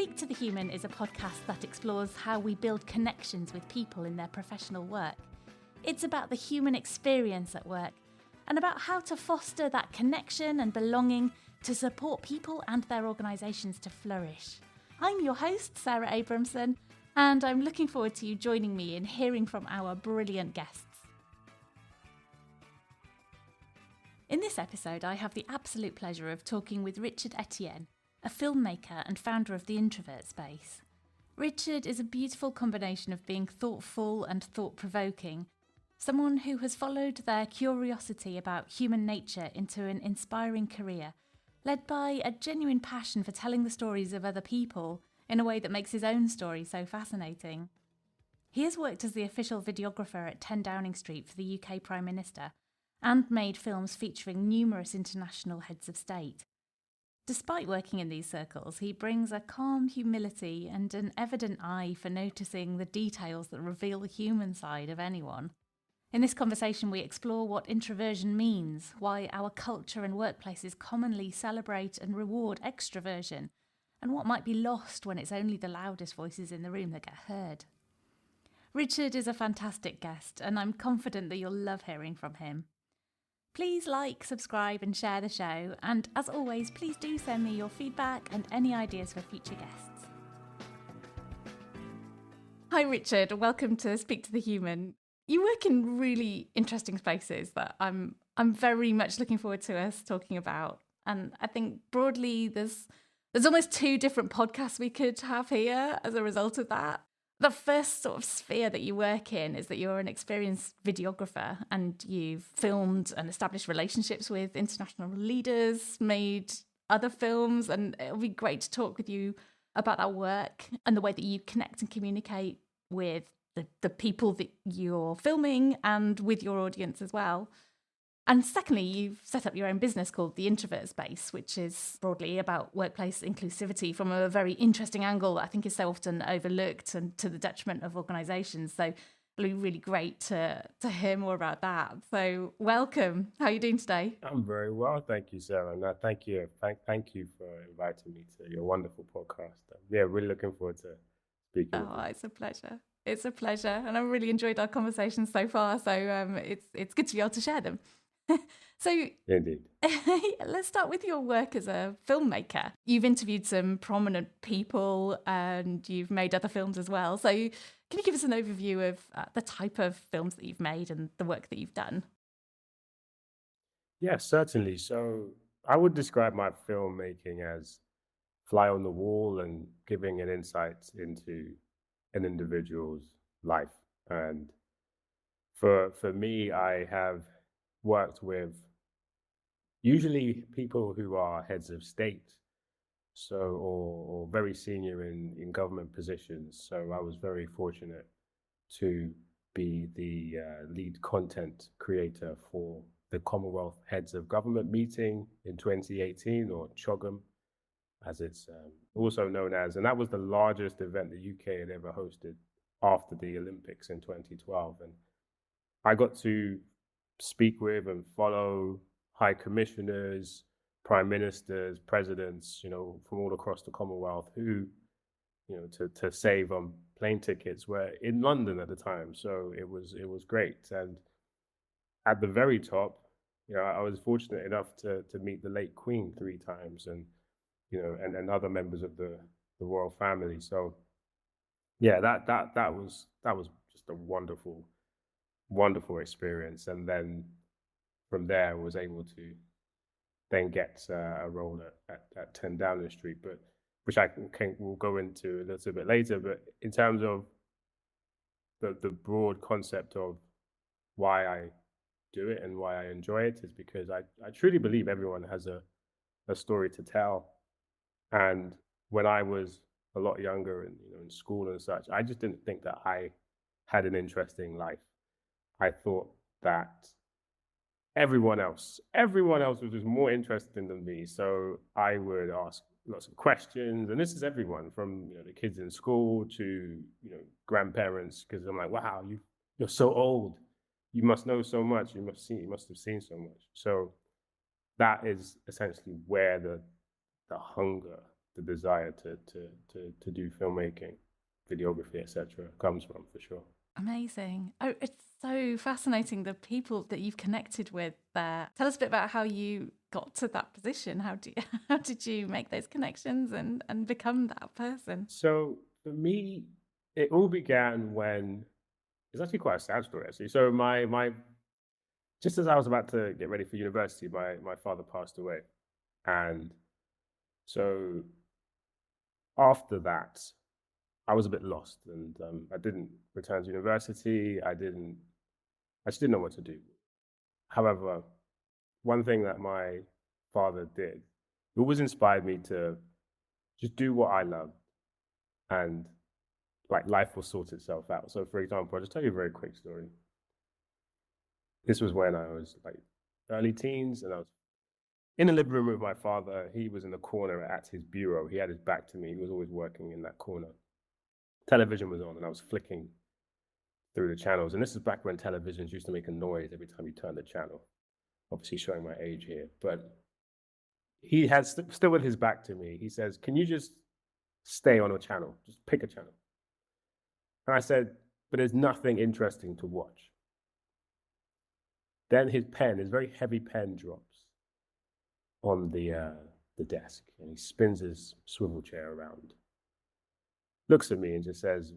Speak to the Human is a podcast that explores how we build connections with people in their professional work. It's about the human experience at work and about how to foster that connection and belonging to support people and their organisations to flourish. I'm your host, Sarah Abramson, and I'm looking forward to you joining me in hearing from our brilliant guests. In this episode, I have the absolute pleasure of talking with Richard Etienne, a filmmaker and founder of the Introvert Space. Richard is a beautiful combination of being thoughtful and thought-provoking, someone who has followed their curiosity about human nature into an inspiring career, led by a genuine passion for telling the stories of other people in a way that makes his own story so fascinating. He has worked as the official videographer at 10 Downing Street for the UK Prime Minister and made films featuring numerous international heads of state. Despite working in these circles, he brings a calm humility and an evident eye for noticing the details that reveal the human side of anyone. In this conversation, we explore what introversion means, why our culture and workplaces commonly celebrate and reward extroversion, and what might be lost when it's only the loudest voices in the room that get heard. Richard is a fantastic guest, and I'm confident that you'll love hearing from him. Please like, subscribe and share the show, and as always, please do send me your feedback and any ideas for future guests. Hi Richard, welcome to Speak to the Human. You work in really interesting spaces that I'm very much looking forward to us talking about, and I think broadly there's almost two different podcasts we could have here as a result of that. The first sort of sphere that you work in is that you're an experienced videographer and you've filmed and established relationships with international leaders, made other films, and it'll be great to talk with you about that work and the way that you connect and communicate with the people that you're filming and with your audience as well. And secondly, you've set up your own business called the Introvert Space, which is broadly about workplace inclusivity from a very interesting angle that I think is so often overlooked and to the detriment of organisations. So it'll be really great to hear more about that. So welcome. How are you doing today? I'm very well, thank you, Sarah. And thank you for inviting me to your wonderful podcast. Really looking forward to speaking with you. It's a pleasure. It's a pleasure. And I've really enjoyed our conversations so far. So it's good to be able to share them. So Indeed. Let's start with your work as a filmmaker. You've interviewed some prominent people and you've made other films as well. So can you give us an overview of the type of films that you've made and the work that you've done? Yeah, certainly. So I would describe my filmmaking as fly on the wall and giving an insight into an individual's life. And for me, I have worked with usually people who are heads of state, or very senior in government positions. So I was very fortunate to be the lead content creator for the Commonwealth Heads of Government meeting in 2018, or CHOGM, as it's also known as. And that was the largest event the UK had ever hosted after the Olympics in 2012. And I got to speak with and follow high commissioners, prime ministers, presidents, from all across the Commonwealth who, to save on plane tickets were in London at the time. So it was great. And at the very top, I was fortunate enough to meet the late Queen 3 times and, and other members of the royal family. So yeah, that was just a wonderful experience. And then from there I was able to then get a role at 10 Downing Street, but which we'll go into a little bit later. But in terms of the broad concept of why I do it and why I enjoy it is because I truly believe everyone has a story to tell. And when I was a lot younger and in school and such, I just didn't think that I had an interesting life. I thought that everyone else was just more interesting than me. So I would ask lots of questions, and this is everyone from the kids in school to grandparents, because I'm like, wow, you're so old, you must know so much, you must have seen so much. So that is essentially where the hunger the desire to do filmmaking, videography, etc. comes from, for sure. Amazing. Oh, it's so fascinating, the people that you've connected with there. Tell us a bit about how you got to that position. How did you make those connections and become that person? So for me, it all began when it's actually quite a sad story, actually. So my just as I was about to get ready for university, my father passed away. And so after that, I was a bit lost, and I didn't return to university. I just didn't know what to do. However, one thing that my father did, it always inspired me to just do what I love, and like life will sort itself out. So, for example, I'll just tell you a very quick story. This was when I was like early teens, and I was in the living room with my father. He was in the corner at his bureau. He had his back to me. He was always working in that corner. Television was on, and I was flicking through the channels. And this is back when televisions used to make a noise every time you turned the channel. Obviously showing my age here, but he had still with his back to me. He says, "Can you just stay on a channel? Just pick a channel." And I said, "But there's nothing interesting to watch." Then his very heavy pen drops on the desk, and he spins his swivel chair around, looks at me and just says,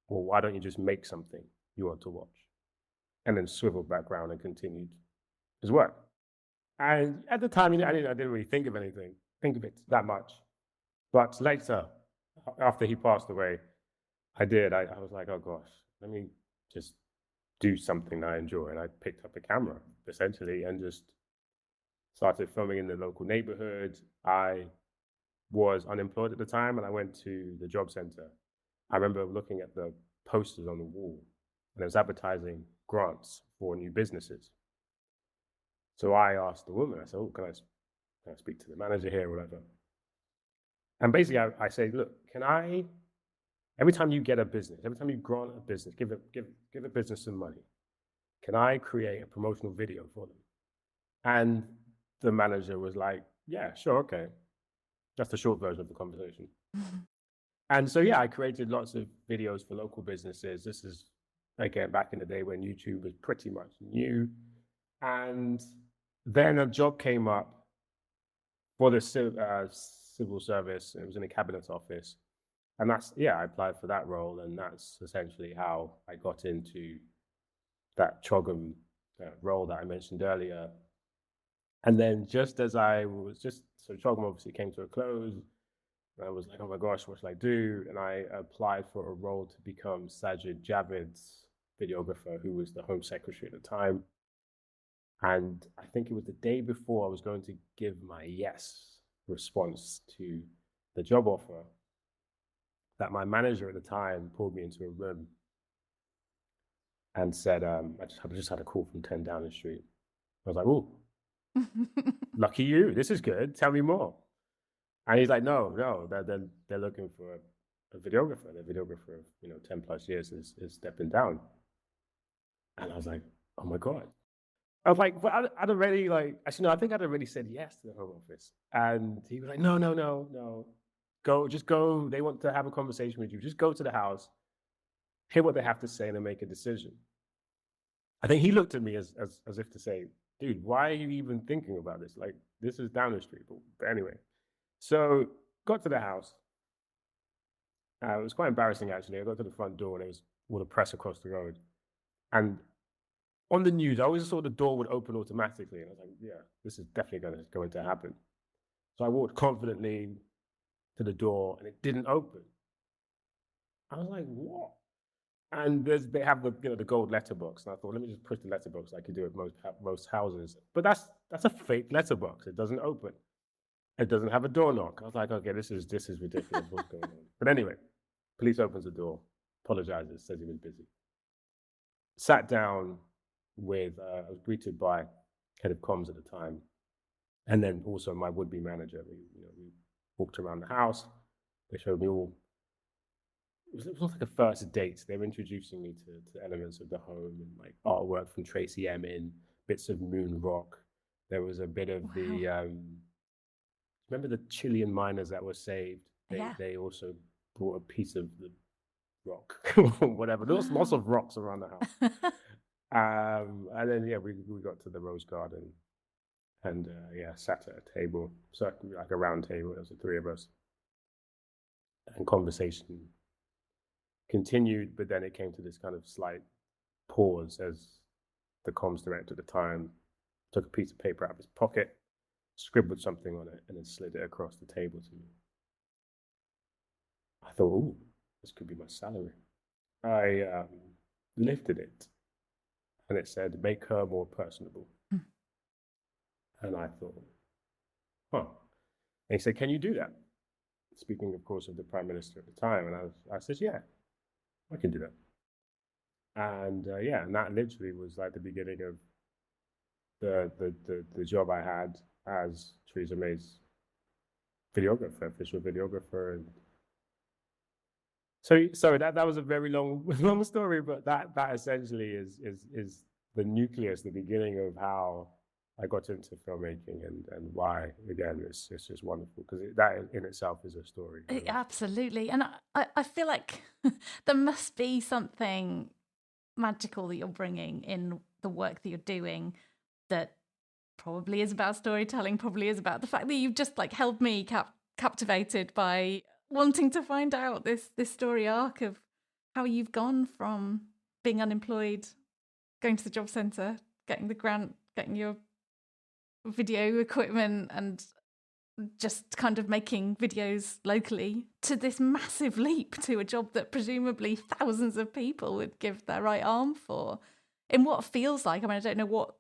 "Well, why don't you just make something you want to watch?" And then swiveled back around and continued his work. And at the time, I didn't really think of it that much. But later, after he passed away, I did. I was like, oh gosh, let me just do something I enjoy. And I picked up a camera, essentially, and just started filming in the local neighborhood. I was unemployed at the time, and I went to the job center. I remember looking at the posters on the wall, and it was advertising grants for new businesses. So I asked the woman, I said, "Oh, can I speak to the manager here or whatever?" And basically I say, "Look, every time you get a business, every time you grant a business, give a business some money, can I create a promotional video for them?" And the manager was like, "Yeah, sure, okay." That's the short version of the conversation. And so, yeah, I created lots of videos for local businesses. This is, again, back in the day when YouTube was pretty much new. And then a job came up for the civil service. It was in a cabinet office. And I applied for that role. And that's essentially how I got into that CHOGM role that I mentioned earlier. And then just as so CHOGM obviously came to a close. And I was like, oh my gosh, what should I do? And I applied for a role to become Sajid Javid's videographer, who was the Home Secretary at the time. And I think it was the day before I was going to give my yes response to the job offer that my manager at the time pulled me into a room and said, I just had a call from 10 Downing Street. I was like, oh, lucky you. This is good. Tell me more. And he's like, no, they're looking for a videographer. The videographer of 10 plus years is stepping down. And I was like, oh my God. I was like, but I'd already actually, no, I think I'd already said yes to the Home Office. And he was like, no. Just go. They want to have a conversation with you. Just go to the house, hear what they have to say, and then make a decision. I think he looked at me as if to say, dude, why are you even thinking about this? Like, this is down the street. But anyway, so got to the house. It was quite embarrassing, actually. I got to the front door, and there was all the press across the road. And on the news, I always saw the door would open automatically. And I was like, yeah, this is definitely going to happen. So I walked confidently to the door, and it didn't open. I was like, what? And they have the gold letterbox. And I thought, let me just push the letterbox like you do at most houses. But that's a fake letterbox. It doesn't open. It doesn't have a door knock. I was like, okay, this is ridiculous. What's going on? But anyway, police opens the door, apologizes, says he was busy. Sat down with, I was greeted by head of comms at the time, and then also my would-be manager. We walked around the house. They showed me all. It was like a first date. They were introducing me to elements of the home and like artwork from Tracy Emin, bits of moon rock. There was a bit of the remember the Chilean miners that were saved? Yeah. They also brought a piece of the rock or whatever. There was lots Wow. of rocks around the house. And then, yeah, we got to the Rose Garden and, yeah, sat at a table, so like a round table. There was the three of us, and conversation continued, but then it came to this kind of slight pause as the comms director at the time took a piece of paper out of his pocket, scribbled something on it, and then slid it across the table to me. I thought, ooh, this could be my salary. I lifted it, and it said, make her more personable. Mm. And I thought, huh. And he said, can you do that? Speaking, of course, of the Prime Minister at the time. And I said, yeah, I can do that. And yeah, and that literally was like the beginning of the job I had as Theresa May's videographer, official videographer. And so sorry, that was a very long story, but that essentially is the nucleus, the beginning of how I got into filmmaking and why. Again, it's just wonderful because that in itself is a story. Absolutely. And I feel like there must be something magical that you're bringing in the work that you're doing that probably is about storytelling, probably is about the fact that you've just like held me captivated by wanting to find out this story arc of how you've gone from being unemployed, going to the job centre, getting the grant, getting your video equipment and just kind of making videos locally, to this massive leap to a job that presumably thousands of people would give their right arm for, in what feels like, I mean, I don't know what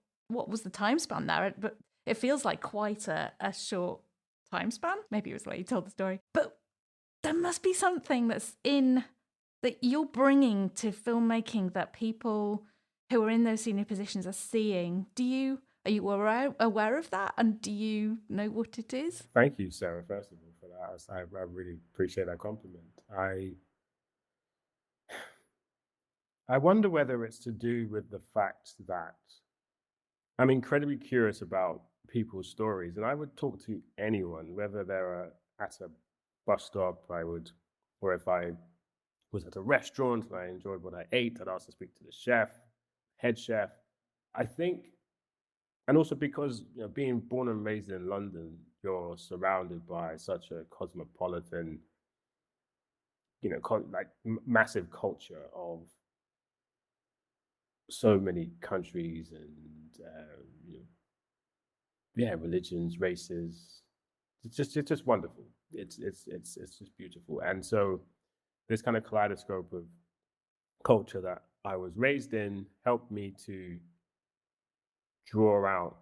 was the time span there, but it feels like quite a short time span. Maybe it was the way you told the story. But there must be something that you're bringing to filmmaking that people who are in those senior positions are seeing. Are you aware of that? And do you know what it is? Thank you, Sarah, first of all, for that. I really appreciate that compliment. I wonder whether it's to do with the fact that I'm incredibly curious about people's stories, and I would talk to anyone, whether they're at a bus stop, or if I was at a restaurant and I enjoyed what I ate, I'd ask to speak to the chef, head chef. I think, and also because being born and raised in London, you're surrounded by such a cosmopolitan, massive culture of so many countries and religions, races. It's just wonderful. It's just beautiful. And so this kind of kaleidoscope of culture that I was raised in helped me to draw out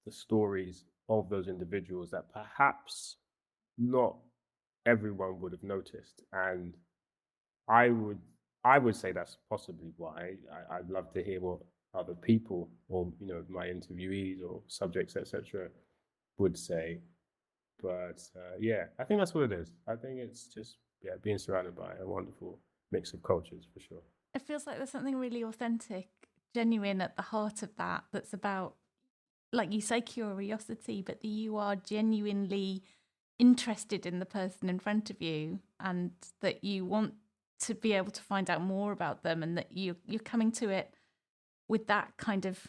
the stories of those individuals that perhaps not everyone would have noticed. And I would say that's possibly why I'd love to hear what other people or my interviewees or subjects, etc., would say. But yeah, I think that's what it is. I think it's just being surrounded by a wonderful mix of cultures for sure. It feels like there's something really authentic, genuine at the heart of that. That's about, like you say, curiosity, but that you are genuinely interested in the person in front of you, and that you want to be able to find out more about them, and that you're coming to it with that kind of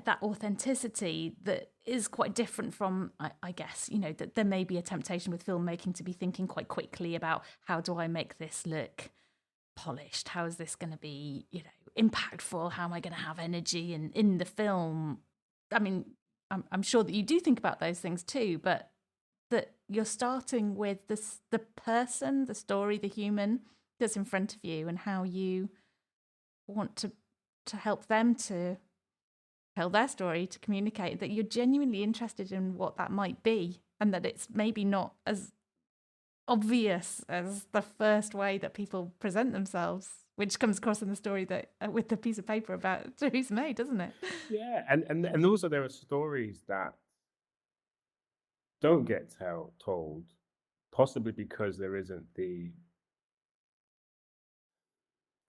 that authenticity that is quite different from, I guess, that there may be a temptation with filmmaking to be thinking quite quickly about how do I make this look polished? How is this going to be, impactful? How am I going to have energy in the film? I mean, I'm sure that you do think about those things too, but that you're starting with the person, the story, the human that's in front of you, and how you want to help them to tell their story, to communicate, that you're genuinely interested in what that might be, and that it's maybe not as obvious as the first way that people present themselves, which comes across in the story that with the piece of paper about Theresa May, doesn't it? Yeah, and also there are stories that don't get told, possibly because there isn't the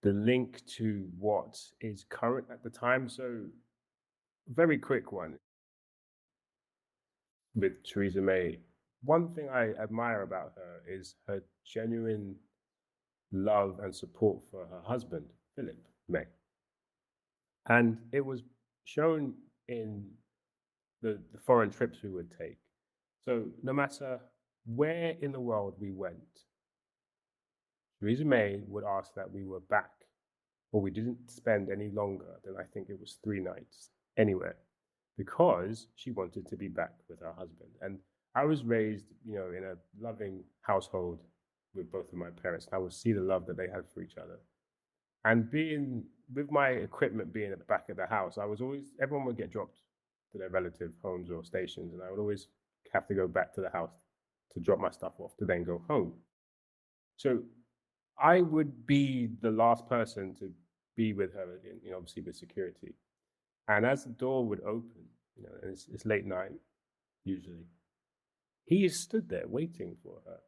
link to what is current at the time. So very quick one. with Theresa May, one thing I admire about her is her genuine love and support for her husband, Philip May. And it was shown in the foreign trips we would take. So no matter where in the world we went, Theresa May would ask that we were back, or we didn't spend any longer than I think it was 3 nights anywhere, because she wanted to be back with her husband. And I was raised, in a loving household with both of my parents. And I would see the love that they had for each other. And being with my equipment being at the back of the house, everyone would get dropped to their relative homes or stations, and I would always have to go back to the house to drop my stuff off to then go home. So I would be the last person to be with her, obviously with security. And as the door would open, and it's late night usually, he is stood there waiting for her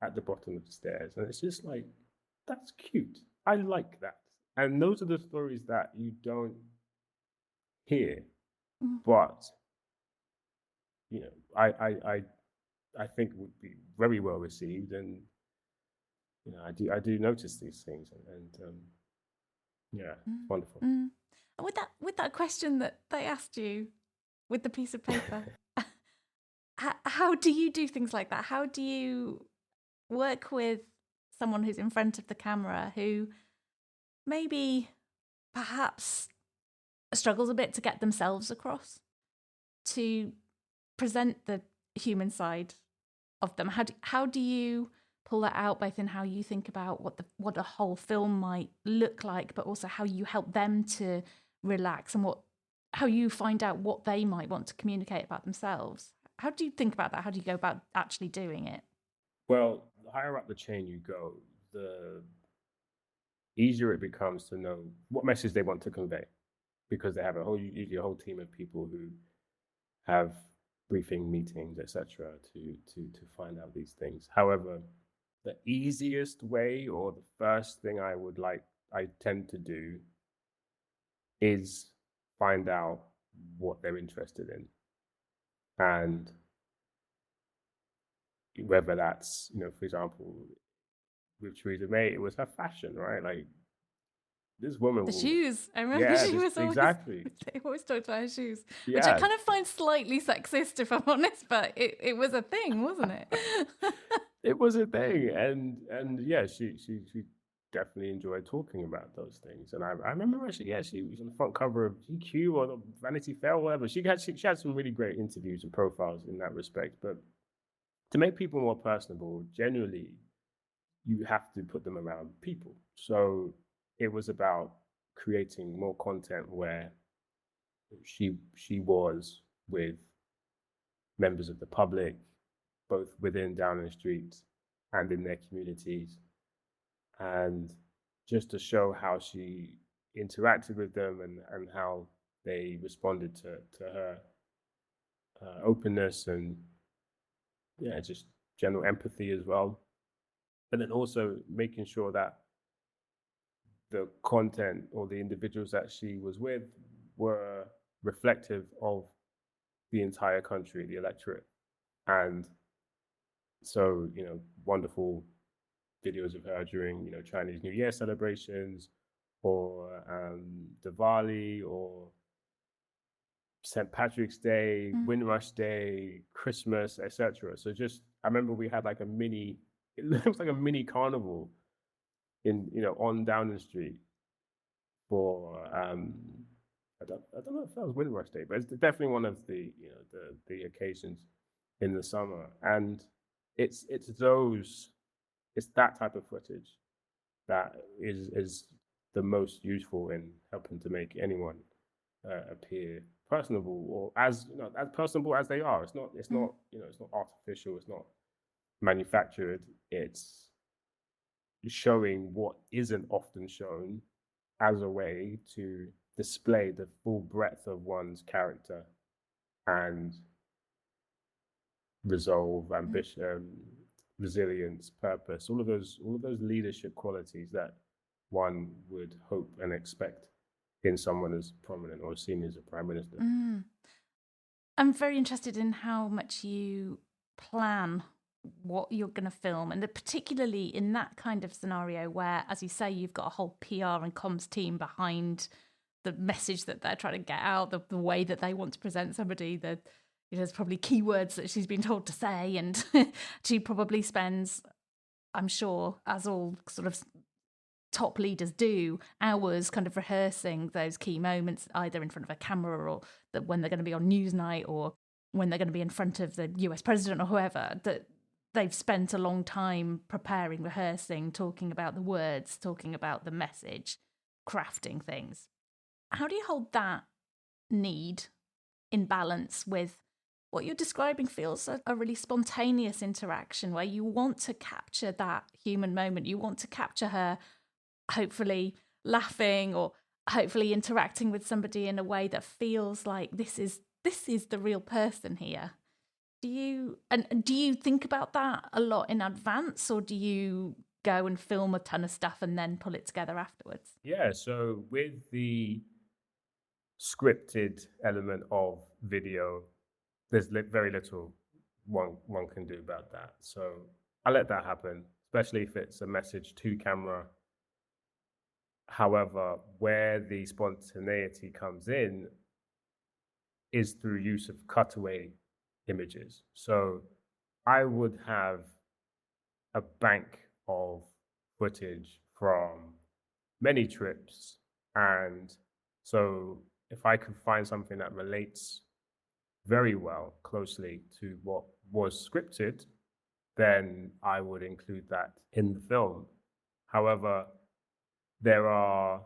at the bottom of the stairs, and it's just like, that's cute. I like that. And those are the stories that you don't hear, but I think would be very well received, and I do notice these things, and yeah, it's wonderful. And with that question that they asked you with the piece of paper, how do you do things like that? How do you work with someone who's in front of the camera who maybe perhaps struggles a bit to get themselves across, to present the human side of them? How do you pull that out, both in how you think about what a whole film might look like, but also how you help them to relax, and how you find out what they might want to communicate about themselves? How do you think about that? How do you go about actually doing it? Well, the higher up the chain you go, the easier it becomes to know what message they want to convey, because they have usually a whole team of people who have briefing meetings, etc., to find out these things. However, the easiest way, or the first thing I tend to do, is find out what they're interested in, and whether that's, for example, with Theresa May, it was her fashion, right? Like, this woman The will, shoes. I remember yeah, she was always, exactly, they always talked about her shoes, which I yeah. kind of find slightly sexist, if I'm honest, but it was a thing, wasn't it? It was a thing, and yeah, she definitely enjoyed talking about those things. And I remember actually, yeah, she was on the front cover of GQ or Vanity Fair or whatever. She had some really great interviews and profiles in that respect. But to make people more personable, generally, you have to put them around people. So it was about creating more content where she was with members of the public, both within Downing Street and in their communities, and just to show how she interacted with them, and how they responded to her openness, and yeah, just general empathy as well. And then also making sure that the content or the individuals that she was with were reflective of the entire country, the electorate. And so, wonderful videos of her during, Chinese New Year celebrations, or Diwali, or St. Patrick's Day, Windrush Day, Christmas, etc. So I remember we had like it looks like a mini carnival on Downing Street for I don't know if that was Windrush Day, but it's definitely one of the occasions in the summer. And it's that type of footage that is the most useful in helping to make anyone appear personable, or as personable as they are. It's not it's not artificial. It's not manufactured. It's showing what isn't often shown, as a way to display the full breadth of one's character and resolve, ambition, resilience, purpose, all of those leadership qualities that one would hope and expect in someone as prominent or seen as a prime minister. I'm very interested in how much you plan what you're going to film, and particularly in that kind of scenario where, as you say, you've got a whole PR and comms team behind the message that they're trying to get out, the way that they want to present somebody. There's probably keywords that she's been told to say, and she probably spends, I'm sure, as all sort of top leaders do, hours kind of rehearsing those key moments, either in front of a camera or when they're going to be on Newsnight or when they're going to be in front of the US president or whoever, that they've spent a long time preparing, rehearsing, talking about the words, talking about the message, crafting things. How do you hold that need in balance with what you're describing feels a really spontaneous interaction where you want to capture that human moment? You want to capture her hopefully laughing or hopefully interacting with somebody in a way that feels like this is the real person here. Do you think about that a lot in advance, or do you go and film a ton of stuff and then pull it together afterwards? Yeah, so with the scripted element of video, there's very little one can do about that. So I let that happen, especially if it's a message to camera. However, where the spontaneity comes in is through use of cutaway images. So I would have a bank of footage from many trips. And so if I could find something that relates very well, closely to what was scripted, then I would include that in the film. However, there are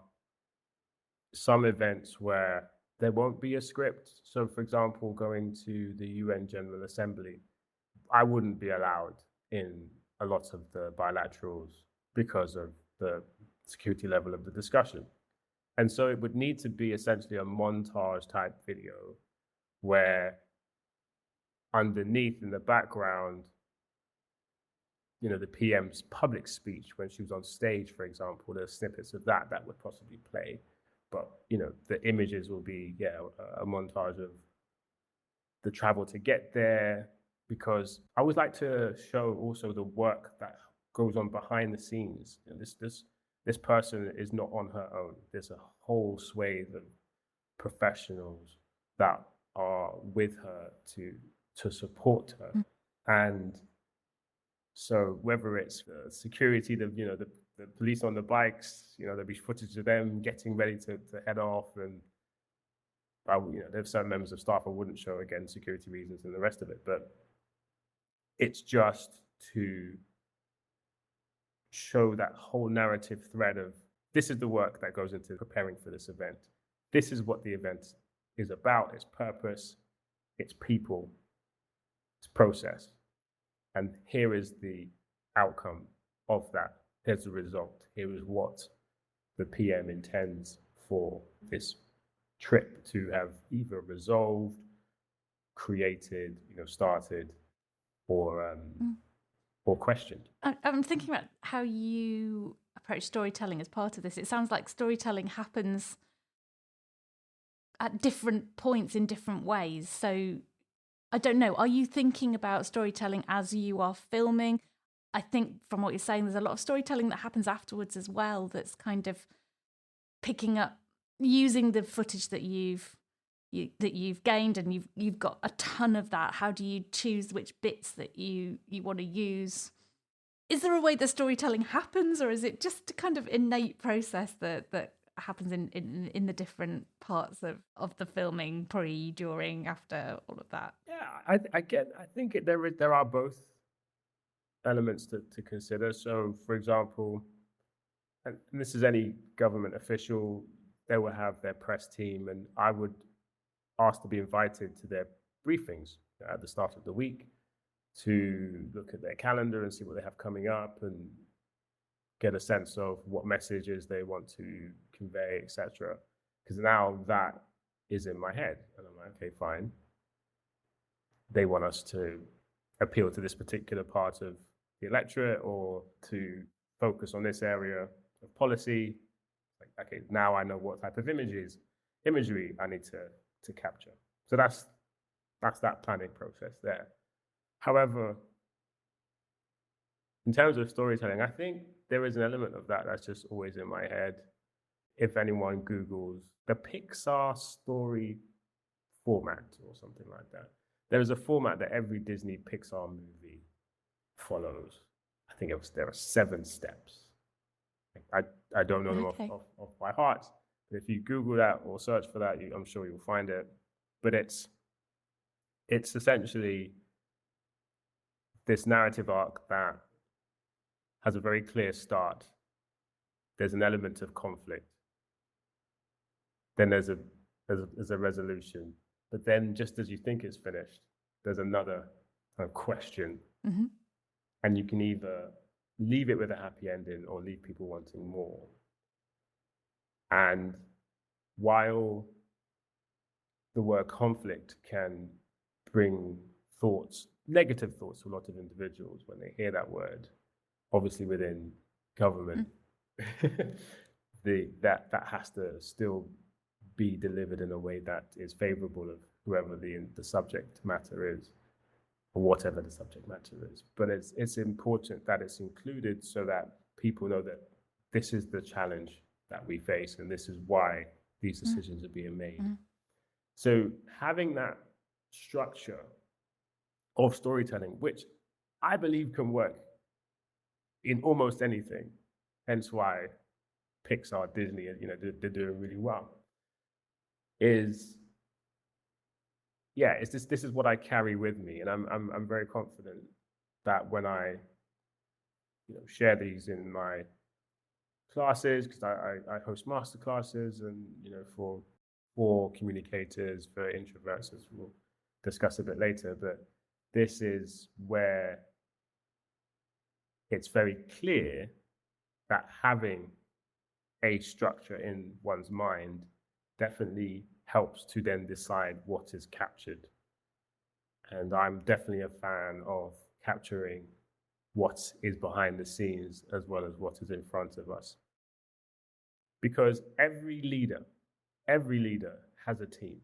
some events where there won't be a script. So, for example, going to the UN General Assembly, I wouldn't be allowed in a lot of the bilaterals because of the security level of the discussion. And so it would need to be essentially a montage type video where underneath in the background, you know, the PM's public speech when she was on stage, for example, there's snippets of that would possibly play. But, you know, the images will be, a montage of the travel to get there, because I always like to show also the work that goes on behind the scenes. You know, this person is not on her own. There's a whole swathe of professionals that are with her to support her. And so whether it's security, the police on the bikes, you know, there'll be footage of them getting ready to head off, and there's certain members of staff I wouldn't show, again, security reasons and the rest of it, but it's just to show that whole narrative thread of this is the work that goes into preparing for this event. This is what the event is about, its purpose, its people, its process. And here is the outcome of that. Here's the result. Here is what the PM intends for this trip to have either resolved, created, started, or questioned. I'm thinking about how you approach storytelling as part of this. It sounds like storytelling happens at different points in different ways. So I don't know, are you thinking about storytelling as you are filming? I think from what you're saying, there's a lot of storytelling that happens afterwards as well, that's kind of picking up, using the footage that you've gained, and you've got a ton of that. How do you choose which bits that you want to use? Is there a way that storytelling happens, or is it just a kind of innate process that happens in the different parts of the filming, pre, during, after, all of that? Yeah, I think there are both elements to consider. So, for example, and this is any government official, they will have their press team, and I would ask to be invited to their briefings at the start of the week to look at their calendar and see what they have coming up and get a sense of what messages they want to convey, etc. Because now that is in my head, and I'm like, okay, fine. They want us to appeal to this particular part of the electorate, or to focus on this area of policy. Like, okay, now I know what type of imagery I need to capture. So that's That's that planning process there. However, in terms of storytelling, I think there is an element of that that's just always in my head. If anyone Googles the Pixar story format or something like that, there is a format that every Disney Pixar movie follows. I think there are 7 steps. I don't know them off by heart. But if you Google that or search for that, I'm sure you'll find it. But it's essentially this narrative arc that has a very clear start. There's an element of conflict. Then there's a resolution. But then just as you think it's finished, there's another kind of question. Mm-hmm. And you can either leave it with a happy ending or leave people wanting more. And while the word conflict can bring thoughts, negative thoughts to a lot of individuals when they hear that word, obviously within government, that has to still be delivered in a way that is favorable of whoever the subject matter is, or whatever the subject matter is. But it's important that it's included so that people know that this is the challenge that we face and this is why these decisions are being made. Mm-hmm. So having that structure of storytelling, which I believe can work in almost anything, hence why Pixar, Disney, they're doing really well, this is what I carry with me, and I'm very confident that when I share these in my classes, because I host master classes, and for communicators, for introverts, as we'll discuss a bit later, but this is where it's very clear that having a structure in one's mind definitely helps to then decide what is captured. And I'm definitely a fan of capturing what is behind the scenes as well as what is in front of us. Because every leader has a team.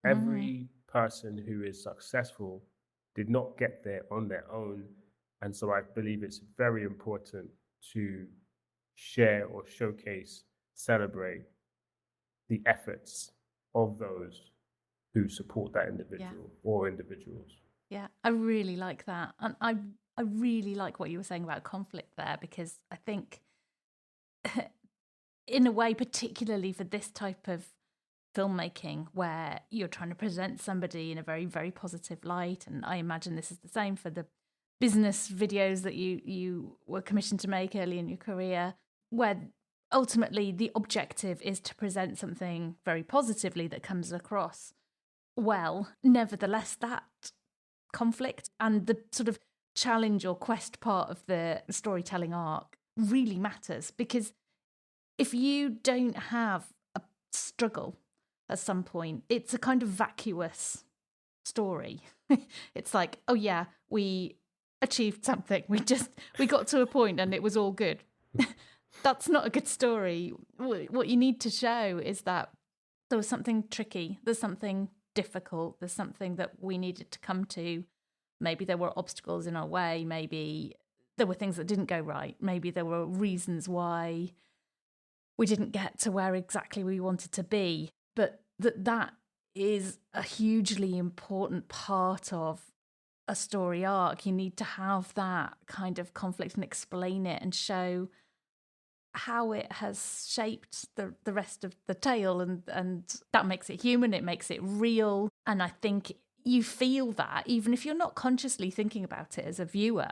Every person who is successful did not get there on their own. And so I believe it's very important to share or showcase, celebrate the efforts of those who support that individual or individuals. Yeah, I really like that. And I really like what you were saying about conflict there, because I think in a way, particularly for this type of filmmaking where you're trying to present somebody in a very, very positive light, and I imagine this is the same for the business videos that you were commissioned to make early in your career, where ultimately the objective is to present something very positively that comes across well. Nevertheless, that conflict and the sort of challenge or quest part of the storytelling arc really matters, because if you don't have a struggle at some point, it's a kind of vacuous story. It's like, oh yeah, we achieved something. We got to a point and it was all good. That's not a good story. What you need to show is that there was something tricky, there's something difficult, there's something that we needed to come to. Maybe there were obstacles in our way, maybe there were things that didn't go right, maybe there were reasons why we didn't get to where exactly we wanted to be. But that is a hugely important part of a story arc. You need to have that kind of conflict and explain it and show how it has shaped the rest of the tale, and that makes it human, it makes it real. And I think you feel that even if you're not consciously thinking about it as a viewer,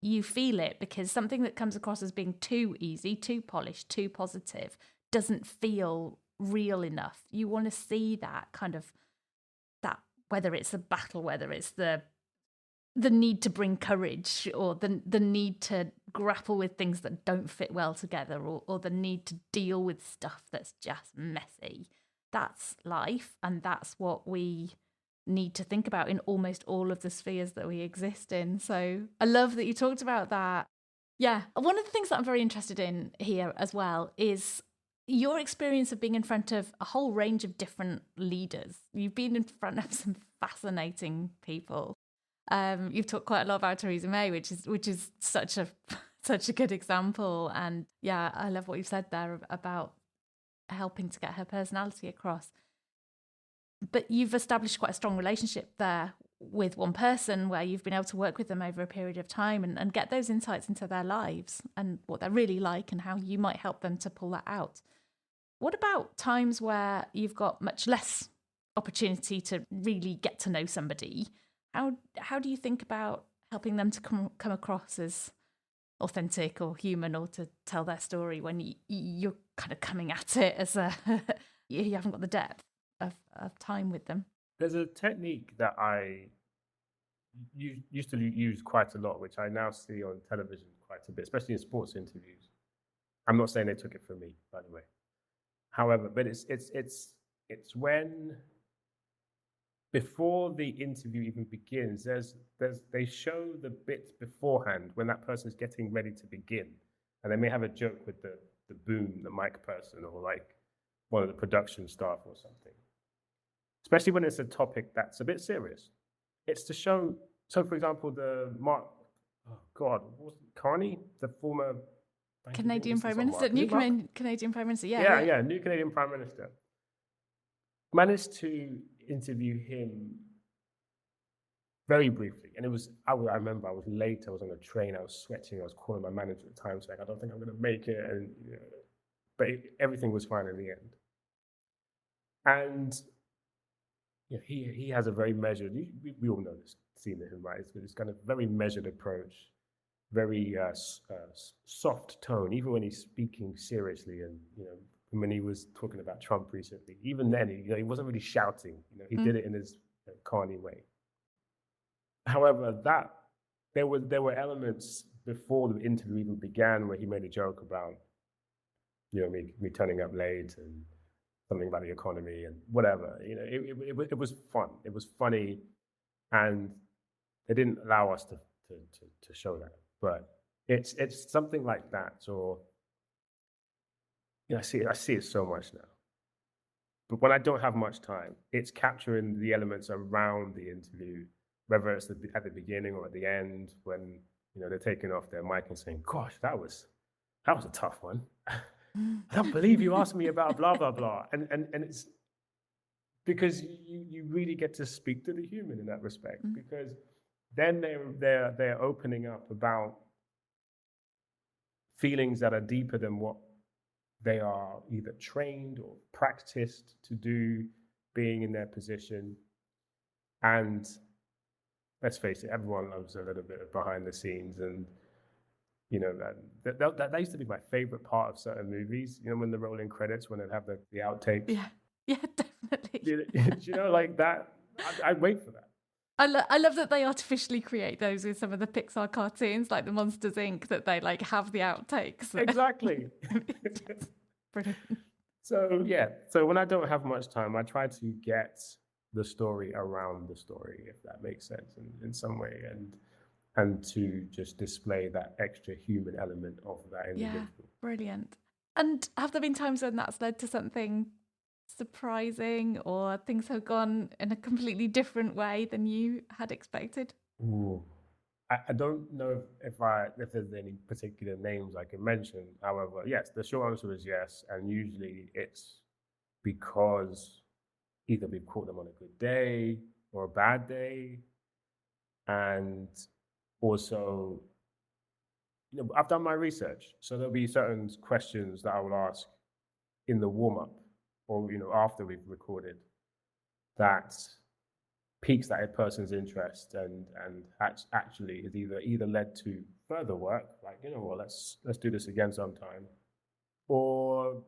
you feel it, because something that comes across as being too easy, too polished, too positive doesn't feel real enough. You want to see that kind of, that, whether it's a battle, whether it's the need to bring courage, or the need to grapple with things that don't fit well together, or the need to deal with stuff that's just messy. That's life, and that's what we need to think about in almost all of the spheres that we exist in. So I love that you talked about that. Yeah, one of the things that I'm very interested in here as well is your experience of being in front of a whole range of different leaders. You've been in front of some fascinating people. You've talked quite a lot about Theresa May, which is such a such a good example. And yeah, I love what you've said there about helping to get her personality across. But you've established quite a strong relationship there with one person where you've been able to work with them over a period of time and get those insights into their lives and what they're really like and how you might help them to pull that out. What about times where you've got much less opportunity to really get to know somebody? How do you think about helping them to come across as authentic or human, or to tell their story when you're kind of coming at it as you haven't got the depth of time with them? There's a technique that I used to use quite a lot, which I now see on television quite a bit, especially in sports interviews. I'm not saying they took it from me, by the way. However, but it's when, before the interview even begins, they show the bits beforehand when that person's getting ready to begin, and they may have a joke with the boom, the mic person, or like one of the production staff or something. Especially when it's a topic that's a bit serious. It's to show. So, for example, Carney, the former Canadian Prime Minister, new Canadian Prime Minister, yeah, new Canadian Prime Minister, managed to interview him very briefly. And it was, I remember I was late, I was on a train, I was sweating, I was calling my manager at times saying, I don't think I'm going to make it. And, but everything was fine in the end. And he has a very measured, we all know this, seen him, right? It's kind of very measured approach, very soft tone, even when he's speaking seriously. And, when he was talking about Trump recently, even then, he wasn't really shouting. He did it in his Carney way. However, there were elements before the interview even began where he made a joke about, me turning up late and something about the economy and whatever. It was fun. It was funny, and they didn't allow us to show that. But it's something like that, or I see it so much now. But when I don't have much time, it's capturing the elements around the interview, whether it's at the beginning or at the end, when they're taking off their mic and saying, "Gosh, that was a tough one. I don't believe you asked me about blah blah blah." And it's because you really get to speak to the human in that respect, because then they're opening up about feelings that are deeper than what they are either trained or practiced to do, being in their position. And let's face it, everyone loves a little bit of behind the scenes. And that used to be my favorite part of certain movies, when the rolling credits, when they'd have the outtakes. Yeah, definitely. Like that, I'd wait for that. I love that they artificially create those with some of the Pixar cartoons, like the Monsters Inc., that they have the outtakes. Exactly. Brilliant. So when I don't have much time, I try to get the story around the story, if that makes sense in some way, and to just display that extra human element of that individual. Yeah, brilliant. And have there been times when that's led to something surprising, or things have gone in a completely different way than you had expected? Ooh. I don't know if there's any particular names I can mention. However, yes, the short answer is yes. And usually it's because either we've caught them on a good day or a bad day. And also, I've done my research. So there'll be certain questions that I will ask in the warm-up or, after we've recorded, that piques that person's interest and actually is either led to further work, like, let's do this again sometime, or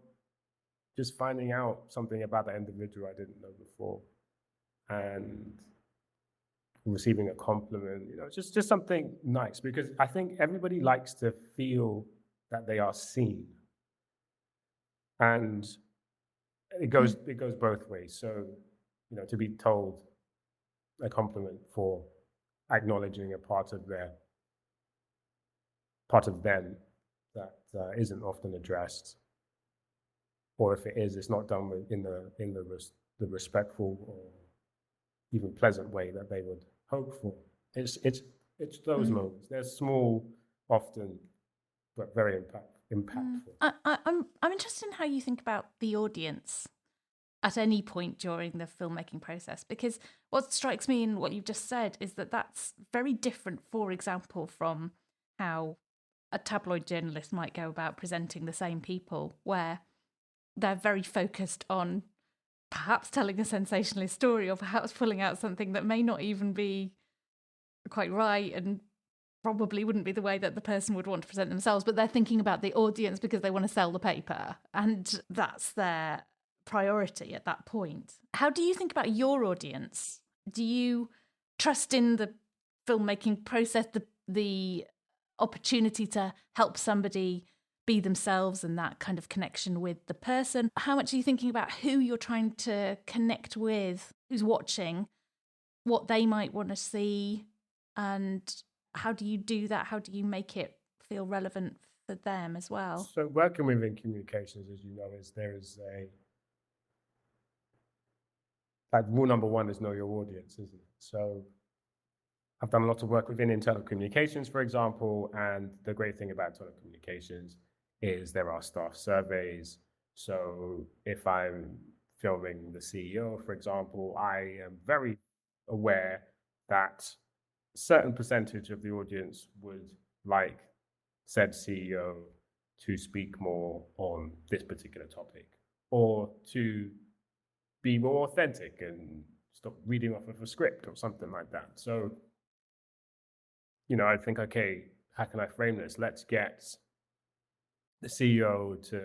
just finding out something about that individual I didn't know before, and receiving a compliment, just something nice, because I think everybody likes to feel that they are seen, and it goes both ways. So, to be told a compliment for acknowledging a part of them that isn't often addressed, or if it is, it's not done in the respectful or even pleasant way that they would hope for. It's those moments. They're small, often, but very impactful. I'm interested in how you think about the audience at any point during the filmmaking process, because what strikes me in what you've just said is that that's very different, for example, from how a tabloid journalist might go about presenting the same people, where they're very focused on perhaps telling a sensationalist story or perhaps pulling out something that may not even be quite right and probably wouldn't be the way that the person would want to present themselves, but they're thinking about the audience because they want to sell the paper, and that's their priority at that point. How do you think about your audience? Do you trust in the filmmaking process, the opportunity to help somebody be themselves and that kind of connection with the person? How much are you thinking about who you're trying to connect with, who's watching, what they might want to see, and how do you do that? How do you make it feel relevant for them as well? So working within communications, as you know, like rule number one is know your audience, isn't it? So I've done a lot of work within internal communications, for example, and the great thing about internal communications is there are staff surveys. So if I'm filming the CEO, for example, I am very aware that a certain percentage of the audience would like said CEO to speak more on this particular topic, or to be more authentic and stop reading off of a script or something like that. So, I think, okay, how can I frame this? Let's get the CEO to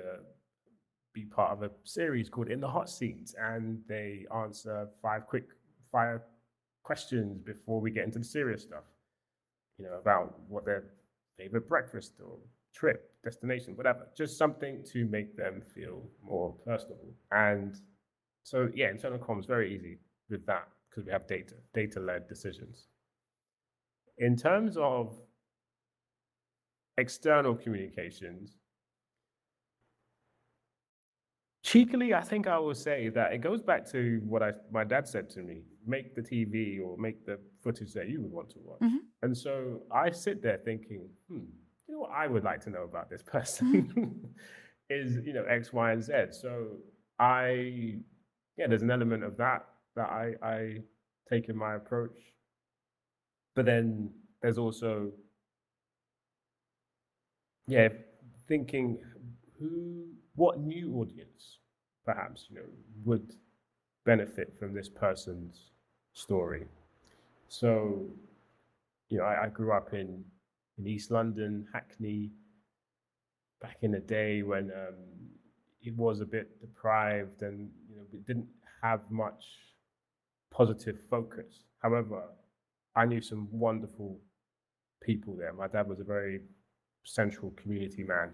be part of a series called In the Hot Seat, and they answer 5 quick fire questions before we get into the serious stuff, about what their favorite breakfast or trip, destination, whatever, just something to make them feel more personable. And so, yeah, internal comms, very easy with that because we have data-led decisions. In terms of external communications, cheekily, I think I will say that it goes back to what my dad said to me: make the TV or make the footage that you would want to watch. Mm-hmm. And so I sit there thinking, what I would like to know about this person is, X, Y, and Z. So there's an element of that I take in my approach. But then there's also, thinking what new audience perhaps, would benefit from this person's story. So, I grew up in East London, Hackney, back in the day when it was a bit deprived and, it didn't have much positive focus. However, I knew some wonderful people there. My dad was a very central community man.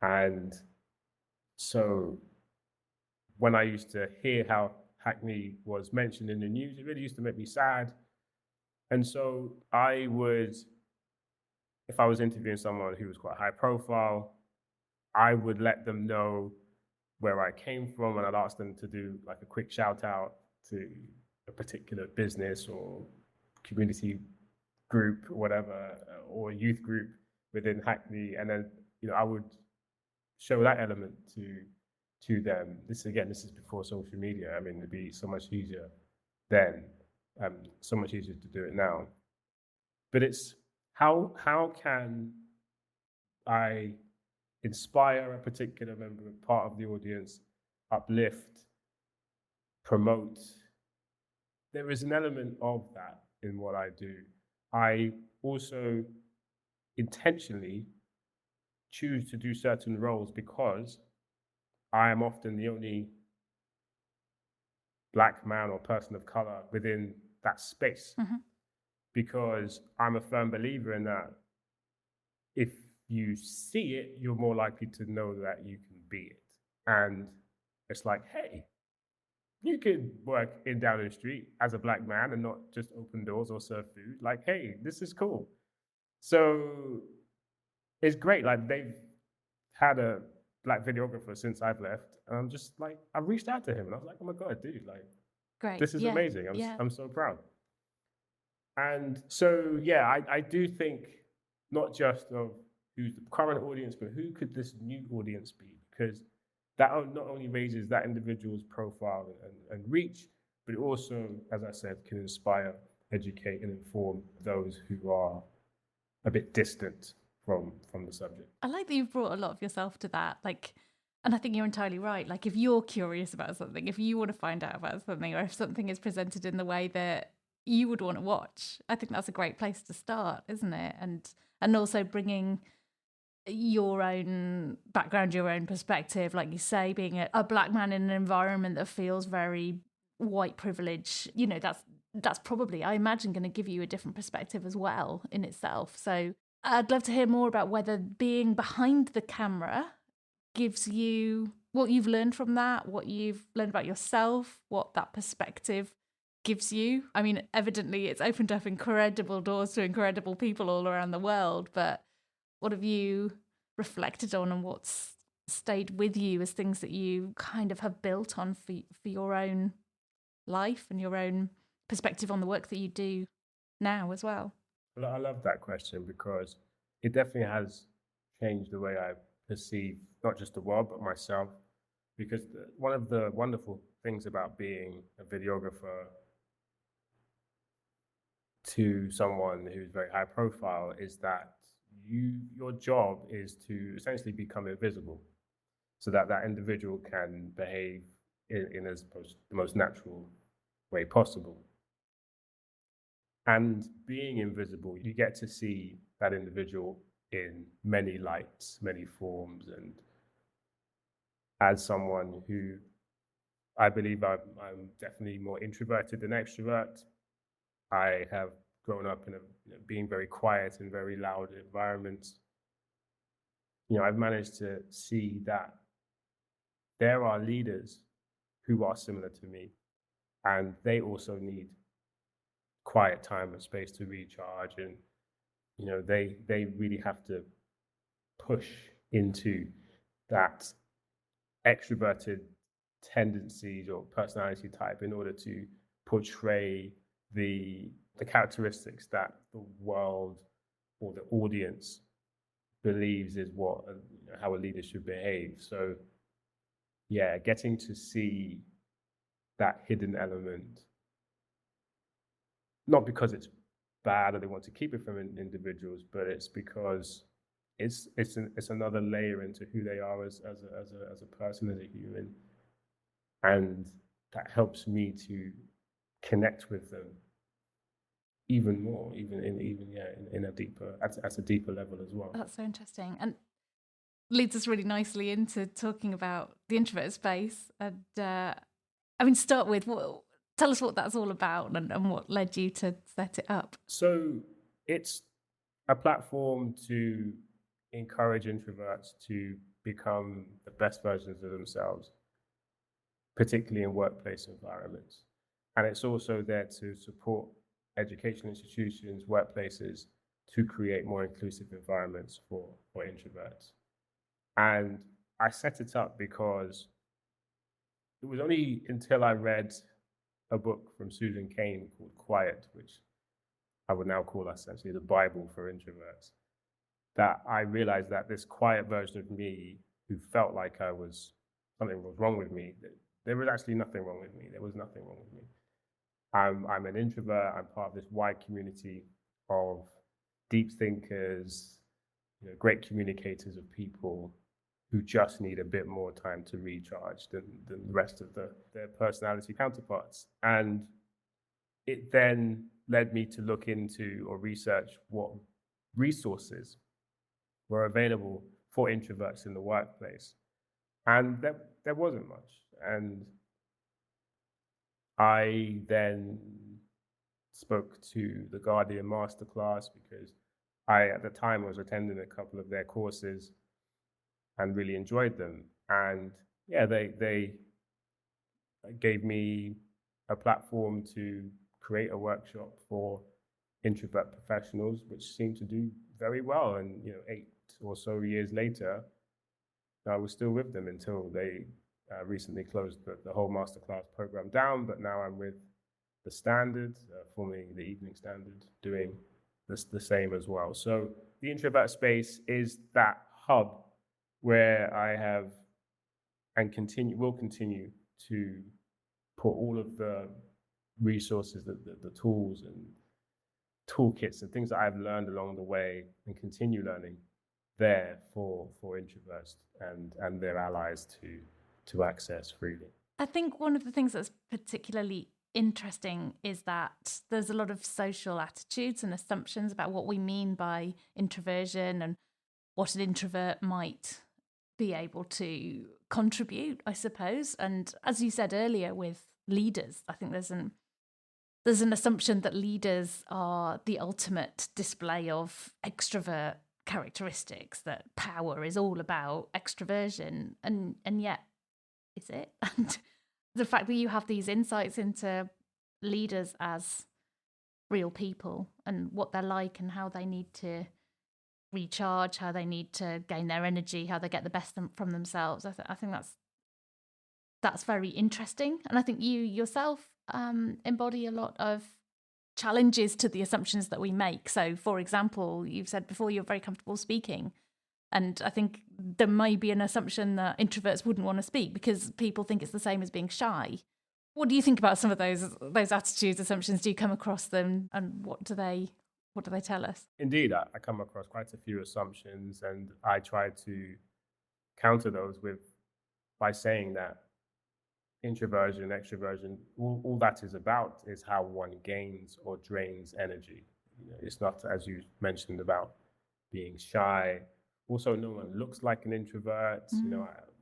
And so when I used to hear how Hackney was mentioned in the news, it really used to make me sad. And so I would, if I was interviewing someone who was quite high profile, I would let them know where I came from, and I'd ask them to do like a quick shout out to a particular business or community group or whatever, or youth group within Hackney. And then, I would show that element to them. This is before social media. I mean, it'd be so much easier then, so much easier to do it now. But it's how can I inspire a particular part of the audience, uplift, promote? There is an element of that in what I do. I also intentionally choose to do certain roles because I am often the only Black man or person of color within that space. Mm-hmm. Because I'm a firm believer in that if you see it, you're more likely to know that you can be it. And it's like, hey, you could work in Downing Street as a Black man and not just open doors or serve food. Like, hey, this is cool. So it's great. Like, they've had a Black videographer since I've left. And I'm just like, I reached out to him and I was like, oh my God, dude, like, Great. This is Yeah. amazing. Yeah. I'm so proud. And so, yeah, I do think not just of who's the current audience, but who could this new audience be? Because that not only raises that individual's profile and reach, but it also, as I said, can inspire, educate, and inform those who are a bit distant from the subject. I like that you've brought a lot of yourself to that. Like, and I think you're entirely right. Like, if you're curious about something, if you want to find out about something, or if something is presented in the way that you would want to watch, I think that's a great place to start, isn't it? And also bringing your own background, your own perspective, like you say, being a black man in an environment that feels very white privilege, you know, that's probably, I imagine, going to give you a different perspective as well in itself. So I'd love to hear more about whether being behind the camera gives you what you've learned from that, what you've learned about yourself, what that perspective gives you. I mean, evidently it's opened up incredible doors to incredible people all around the world, but what have you reflected on and what's stayed with you as things that you kind of have built on for your own life and your own perspective on the work that you do now as well? Well, I love that question because it definitely has changed the way I perceive not just the world, but myself. Because one of the wonderful things about being a videographer to someone who's very high profile is that your job is to essentially become invisible so that that individual can behave in the most natural way possible. And being invisible, you get to see that individual in many lights, many forms. And as someone who I believe I'm definitely more introverted than extrovert, I have grown up in being very quiet and very loud environments. I've managed to see that there are leaders who are similar to me, and they also need quiet time and space to recharge. And they really have to push into that extroverted tendencies or personality type in order to portray the characteristics that the world or the audience believes is what how a leader should behave. So yeah, getting to see that hidden element, not because it's bad or they want to keep it from individuals, but it's because it's another layer into who they are as a person, as a human, and that helps me to connect with them even more, in a deeper at a deeper level as well. That's so interesting, and leads us really nicely into talking about the Introvert Space. And I mean, start with tell us what that's all about and what led you to set it up. So it's a platform to encourage introverts to become the best versions of themselves, particularly in workplace environments. And it's also there to support educational institutions, workplaces, to create more inclusive environments for introverts. And I set it up because it was only until I read a book from Susan Cain called Quiet, which I would now call essentially the Bible for introverts, that I realized that this quiet version of me who felt like something was wrong with me, there was actually nothing wrong with me. There was nothing wrong with me. I'm an introvert. I'm part of this wide community of deep thinkers, great communicators of people who just need a bit more time to recharge than the rest of their personality counterparts. And it then led me to look into or research what resources were available for introverts in the workplace. And there wasn't much. And I then spoke to the Guardian Masterclass because I, at the time, was attending a couple of their courses and really enjoyed them. And yeah, they gave me a platform to create a workshop for introvert professionals, which seemed to do very well. And 8 or so years later, I was still with them until they recently closed the whole masterclass program down, but now I'm with the Standard, formerly the Evening Standard, doing the same as well. So the Introvert Space is that hub where I have and will continue to put all of the resources, the tools and toolkits and things that I've learned along the way and continue learning there for introverts and their allies to access freely. I think one of the things that's particularly interesting is that there's a lot of social attitudes and assumptions about what we mean by introversion and what an introvert might be able to contribute, I suppose. And as you said earlier with leaders, I think there's an assumption that leaders are the ultimate display of extrovert characteristics, that power is all about extroversion, and yet is it? And the fact that you have these insights into leaders as real people and what they're like and how they need to recharge, how they need to gain their energy, how they get the best from themselves. I think that's very interesting. And I think you yourself embody a lot of challenges to the assumptions that we make. So, for example, you've said before you're very comfortable speaking. And I think there may be an assumption that introverts wouldn't want to speak because people think it's the same as being shy. What do you think about some of those attitudes, assumptions? Do you come across them, and what do they tell us? Indeed, I come across quite a few assumptions, and I try to counter those by saying that introversion, extroversion, all that is about is how one gains or drains energy. It's not, as you mentioned, about being shy. Also, no one looks like an introvert. Mm-hmm.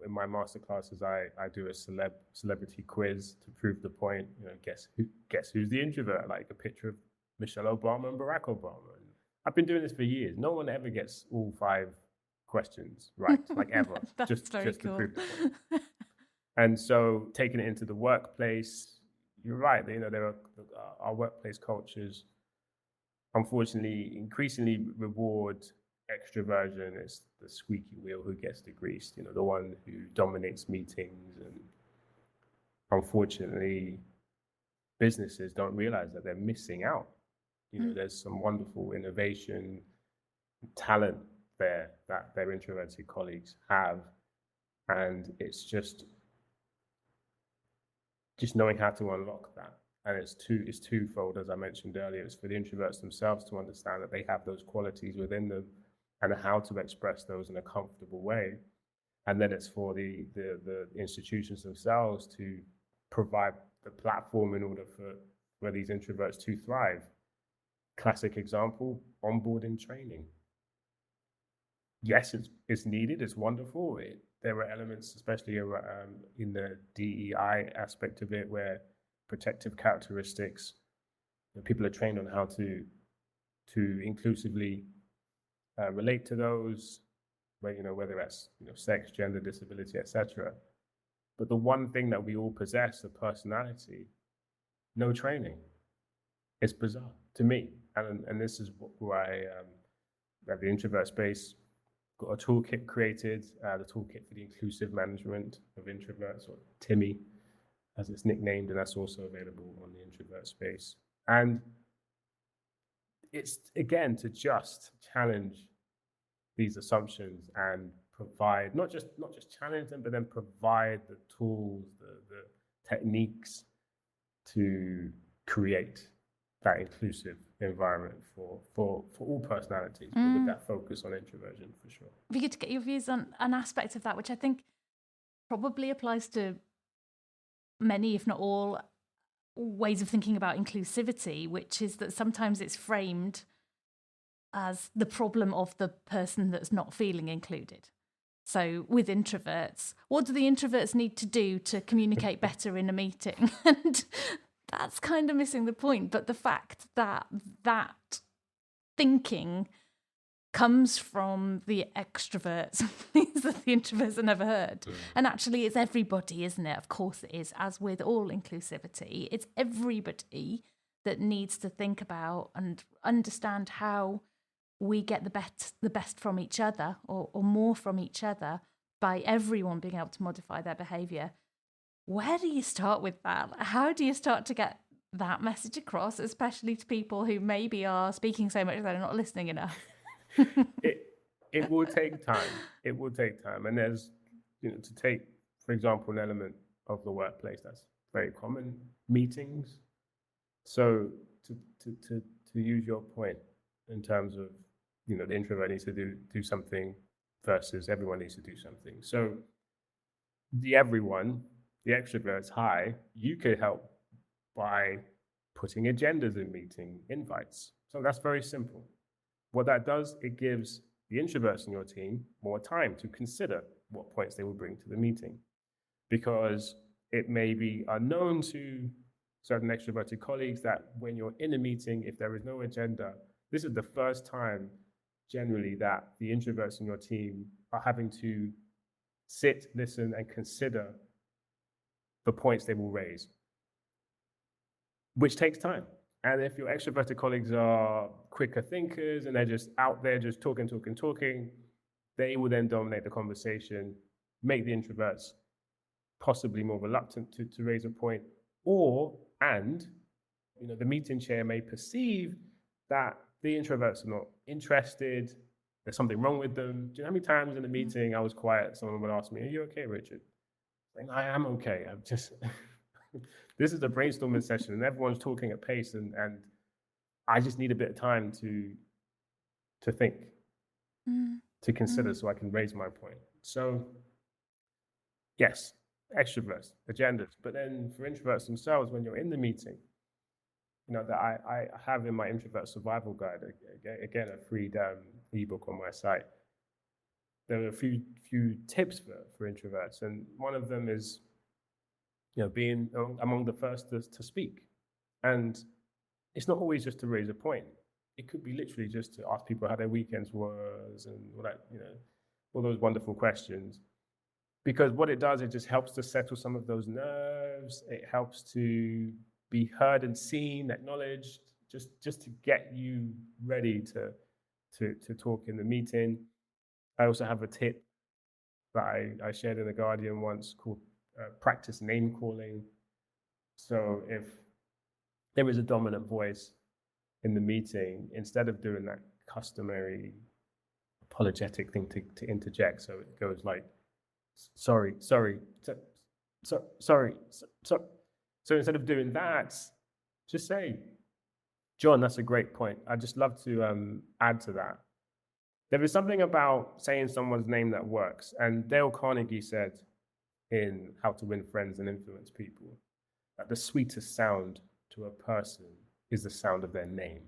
In my masterclasses, I do a celebrity quiz to prove the point. Guess who's the introvert? Like a picture of Michelle Obama and Barack Obama. And I've been doing this for years. No one ever gets all 5 questions right, like ever. just cool. To prove the point. And so, taking it into the workplace, you're right. There are our workplace cultures, unfortunately, increasingly reward extroversion. It's the squeaky wheel who gets the grease, the one who dominates meetings. And unfortunately, businesses don't realize that they're missing out. There's some wonderful innovation, talent there that their introverted colleagues have. And it's just knowing how to unlock that. And it's twofold, as I mentioned earlier. It's for the introverts themselves to understand that they have those qualities within them and how to express those in a comfortable way. And then it's for the institutions themselves to provide the platform in order for these introverts to thrive. Classic example, onboarding training. Yes, it's needed, it's wonderful. There are elements, especially in the DEI aspect of it, where protective characteristics, people are trained on how to inclusively relate to those, whether that's sex, gender, disability, etc. But the one thing that we all possess, a personality, no training. It's bizarre to me, and this is why at the Introvert Space got a toolkit created, the toolkit for the inclusive management of introverts, or TIMI, as it's nicknamed, and that's also available on the Introvert Space. And it's, again, to just challenge these assumptions and provide, not just challenge them, but then provide the tools, the techniques to create that inclusive environment for all personalities, but with that focus on introversion, for sure. It'd be good to get your views on an aspect of that, which I think probably applies to many, if not all, ways of thinking about inclusivity, which is that sometimes it's framed as the problem of the person that's not feeling included. So with introverts, what do the introverts need to do to communicate better in a meeting? And that's kind of missing the point. But the fact that that thinking comes from the extroverts means that the introverts are never heard. And actually, it's everybody, isn't it? Of course it is, as with all inclusivity. It's everybody that needs to think about and understand how we get the best from each other, or more from each other, by everyone being able to modify their behaviour. Where do you start with that? How do you start to get that message across, especially to people who maybe are speaking so much they're not listening enough? It will take time. It will take time. And there's, to take, for example, an element of the workplace that's very common, meetings. So to use your point in terms of, the introvert needs to do something versus everyone needs to do something. So the extroverts, hi, you could help by putting agendas in meeting invites. So that's very simple. What that does, it gives the introverts in your team more time to consider what points they will bring to the meeting, because it may be unknown to certain extroverted colleagues that when you're in a meeting, if there is no agenda, this is the first time generally that the introverts in your team are having to sit, listen, and consider the points they will raise, which takes time. And if your extroverted colleagues are quicker thinkers and they're just out there just talking, they will then dominate the conversation, make the introverts possibly more reluctant to raise a point, and the meeting chair may perceive that the introverts are not interested, there's something wrong with them. Do you know how many times in a meeting I was quiet, someone would ask me, "Are you okay, Richard?" I am okay. I'm just this is a brainstorming session and everyone's talking at pace, and I just need a bit of time to think, to consider, so I can raise my point. So yes, extroverts, agendas, but then for introverts themselves, when you're in the meeting, that I have in my introvert survival guide, again, a free ebook on my site, there are a few tips for introverts, and one of them is being among the first to speak. And it's not always just to raise a point. It could be literally just to ask people how their weekends was and all that, all those wonderful questions. Because what it does, it just helps to settle some of those nerves. It helps to be heard and seen, acknowledged, just to get you ready to talk in the meeting. I also have a tip that I shared in The Guardian once called practice name calling. So if there is a dominant voice in the meeting, instead of doing that customary apologetic thing to interject, so it goes like, sorry. So instead of doing that, just say, John, that's a great point. I'd just love to add to that. There is something about saying someone's name that works. And Dale Carnegie said in How to Win Friends and Influence People that the sweetest sound to a person is the sound of their name.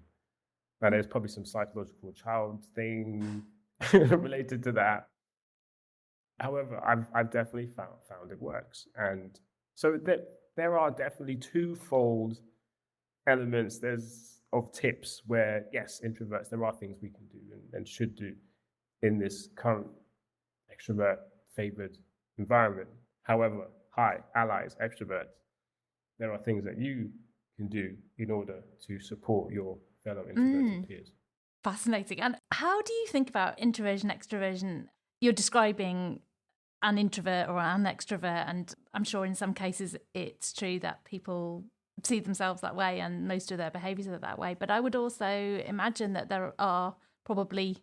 Now, there's probably some psychological child thing related to that. However, I've definitely found it works. And so there are definitely twofold elements of tips where, yes, introverts, there are things we can do and should do in this current extrovert favored environment. However, hi, allies, extroverts, there are things that you can do in order to support your fellow introverted peers. Fascinating. And how do you think about introversion, extroversion? You're describing an introvert or an extrovert, and I'm sure in some cases it's true that people see themselves that way and most of their behaviours are that way. But I would also imagine that there are probably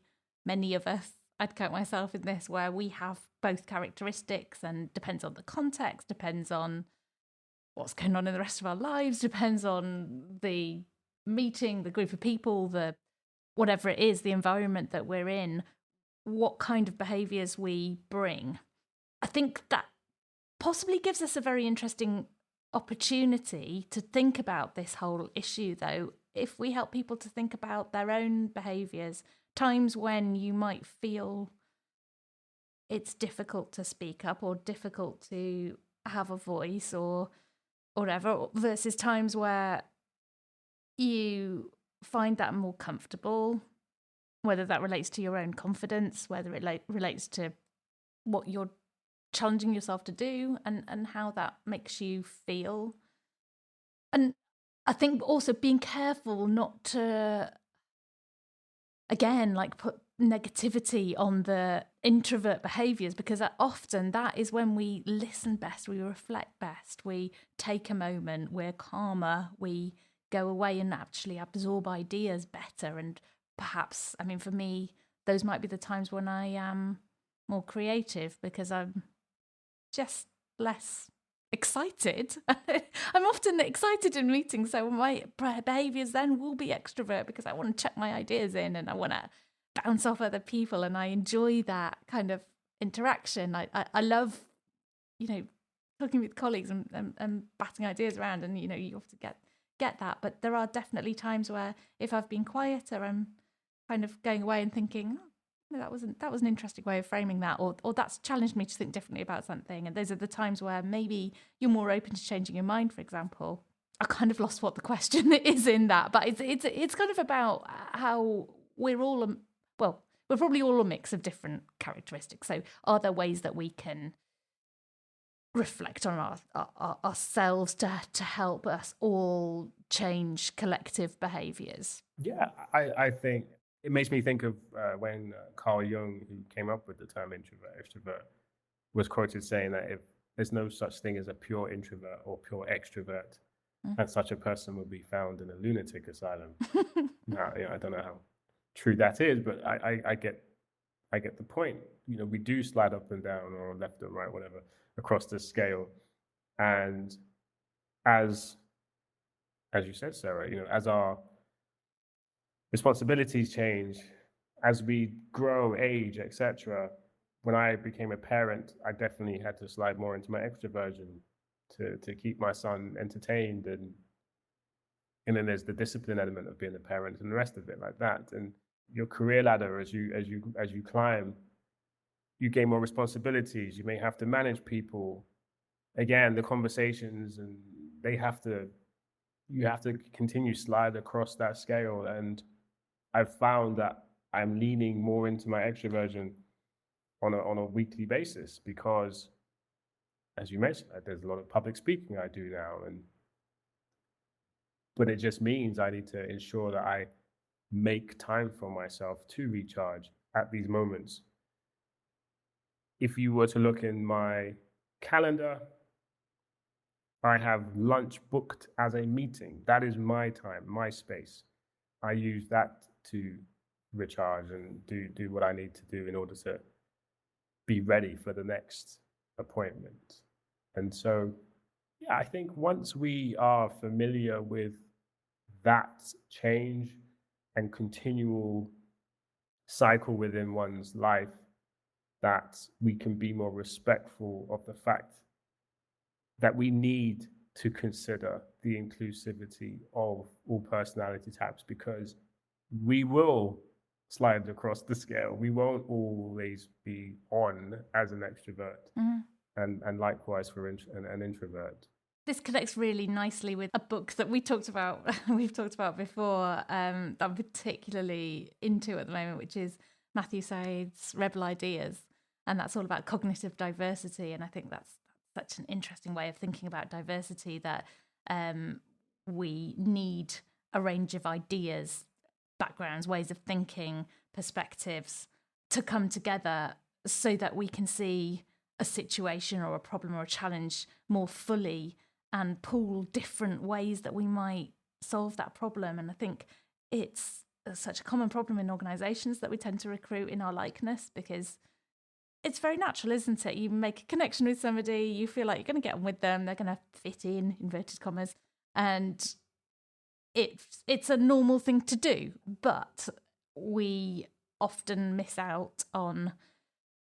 many of us, I'd count myself in this, where we have both characteristics, and depends on the context, depends on what's going on in the rest of our lives, depends on the meeting, the group of people, the whatever it is, the environment that we're in, what kind of behaviours we bring. I think that possibly gives us a very interesting opportunity to think about this whole issue, though, if we help people to think about their own behaviours, times when you might feel it's difficult to speak up or difficult to have a voice or whatever, versus times where you find that more comfortable, whether that relates to your own confidence, whether it relates to what you're challenging yourself to do, and how that makes you feel. And I think also being careful not to, again, like put negativity on the introvert behaviours, because often that is when we listen best, we reflect best, we take a moment, we're calmer, we go away and actually absorb ideas better. And perhaps, I mean, for me, those might be the times when I am more creative because I'm just less excited. I'm often excited in meetings, so my behaviours then will be extrovert because I want to check my ideas in and I want to bounce off other people, and I enjoy that kind of interaction. I love, talking with colleagues and batting ideas around, and you often get that. But there are definitely times where if I've been quieter, I'm kind of going away and thinking, that was an interesting way of framing that, or that's challenged me to think differently about something. And those are the times where maybe you're more open to changing your mind, for example. I kind of lost what the question is in that, but it's kind of about how we're all we're probably all a mix of different characteristics. So are there ways that we can reflect on ourselves to help us all change collective behaviours? Yeah, I think it makes me think of when Carl Jung, who came up with the term introvert, extrovert, was quoted saying that if there's no such thing as a pure introvert or pure extrovert, and such a person would be found in a lunatic asylum. Now, I don't know how true that is, but I get the point. We do slide up and down or left and right, whatever, across the scale. And as you said, Sarah, as our responsibilities change, as we grow, age, etc. When I became a parent, I definitely had to slide more into my extroversion to keep my son entertained, and then there's the discipline element of being a parent and the rest of it like that. And your career ladder, as you climb, you gain more responsibilities. You may have to manage people. Again, the conversations, and you have to continue slide across that scale. And I've found that I'm leaning more into my extroversion on a weekly basis because, as you mentioned, there's a lot of public speaking I do now, but it just means I need to ensure that I make time for myself to recharge at these moments. If you were to look in my calendar, I have lunch booked as a meeting. That is my time, my space. I use that to recharge and do what I need to do in order to be ready for the next appointment. And so, yeah, I think once we are familiar with that change and continual cycle within one's life, that we can be more respectful of the fact that we need to consider the inclusivity of all personality types, because we will slide across the scale. We won't always be on as an extrovert, and likewise for an introvert. This connects really nicely with a book that we've talked about before, that I'm particularly into at the moment, which is Matthew Said's Rebel Ideas. And that's all about cognitive diversity. And I think that's such an interesting way of thinking about diversity, that we need a range of ideas, backgrounds, ways of thinking, perspectives to come together so that we can see a situation or a problem or a challenge more fully and pool different ways that we might solve that problem. And I think it's such a common problem in organisations that we tend to recruit in our likeness, because it's very natural, isn't it? You make a connection with somebody, you feel like you're going to get on with them, they're going to fit in, inverted commas, and it's a normal thing to do. But we often miss out on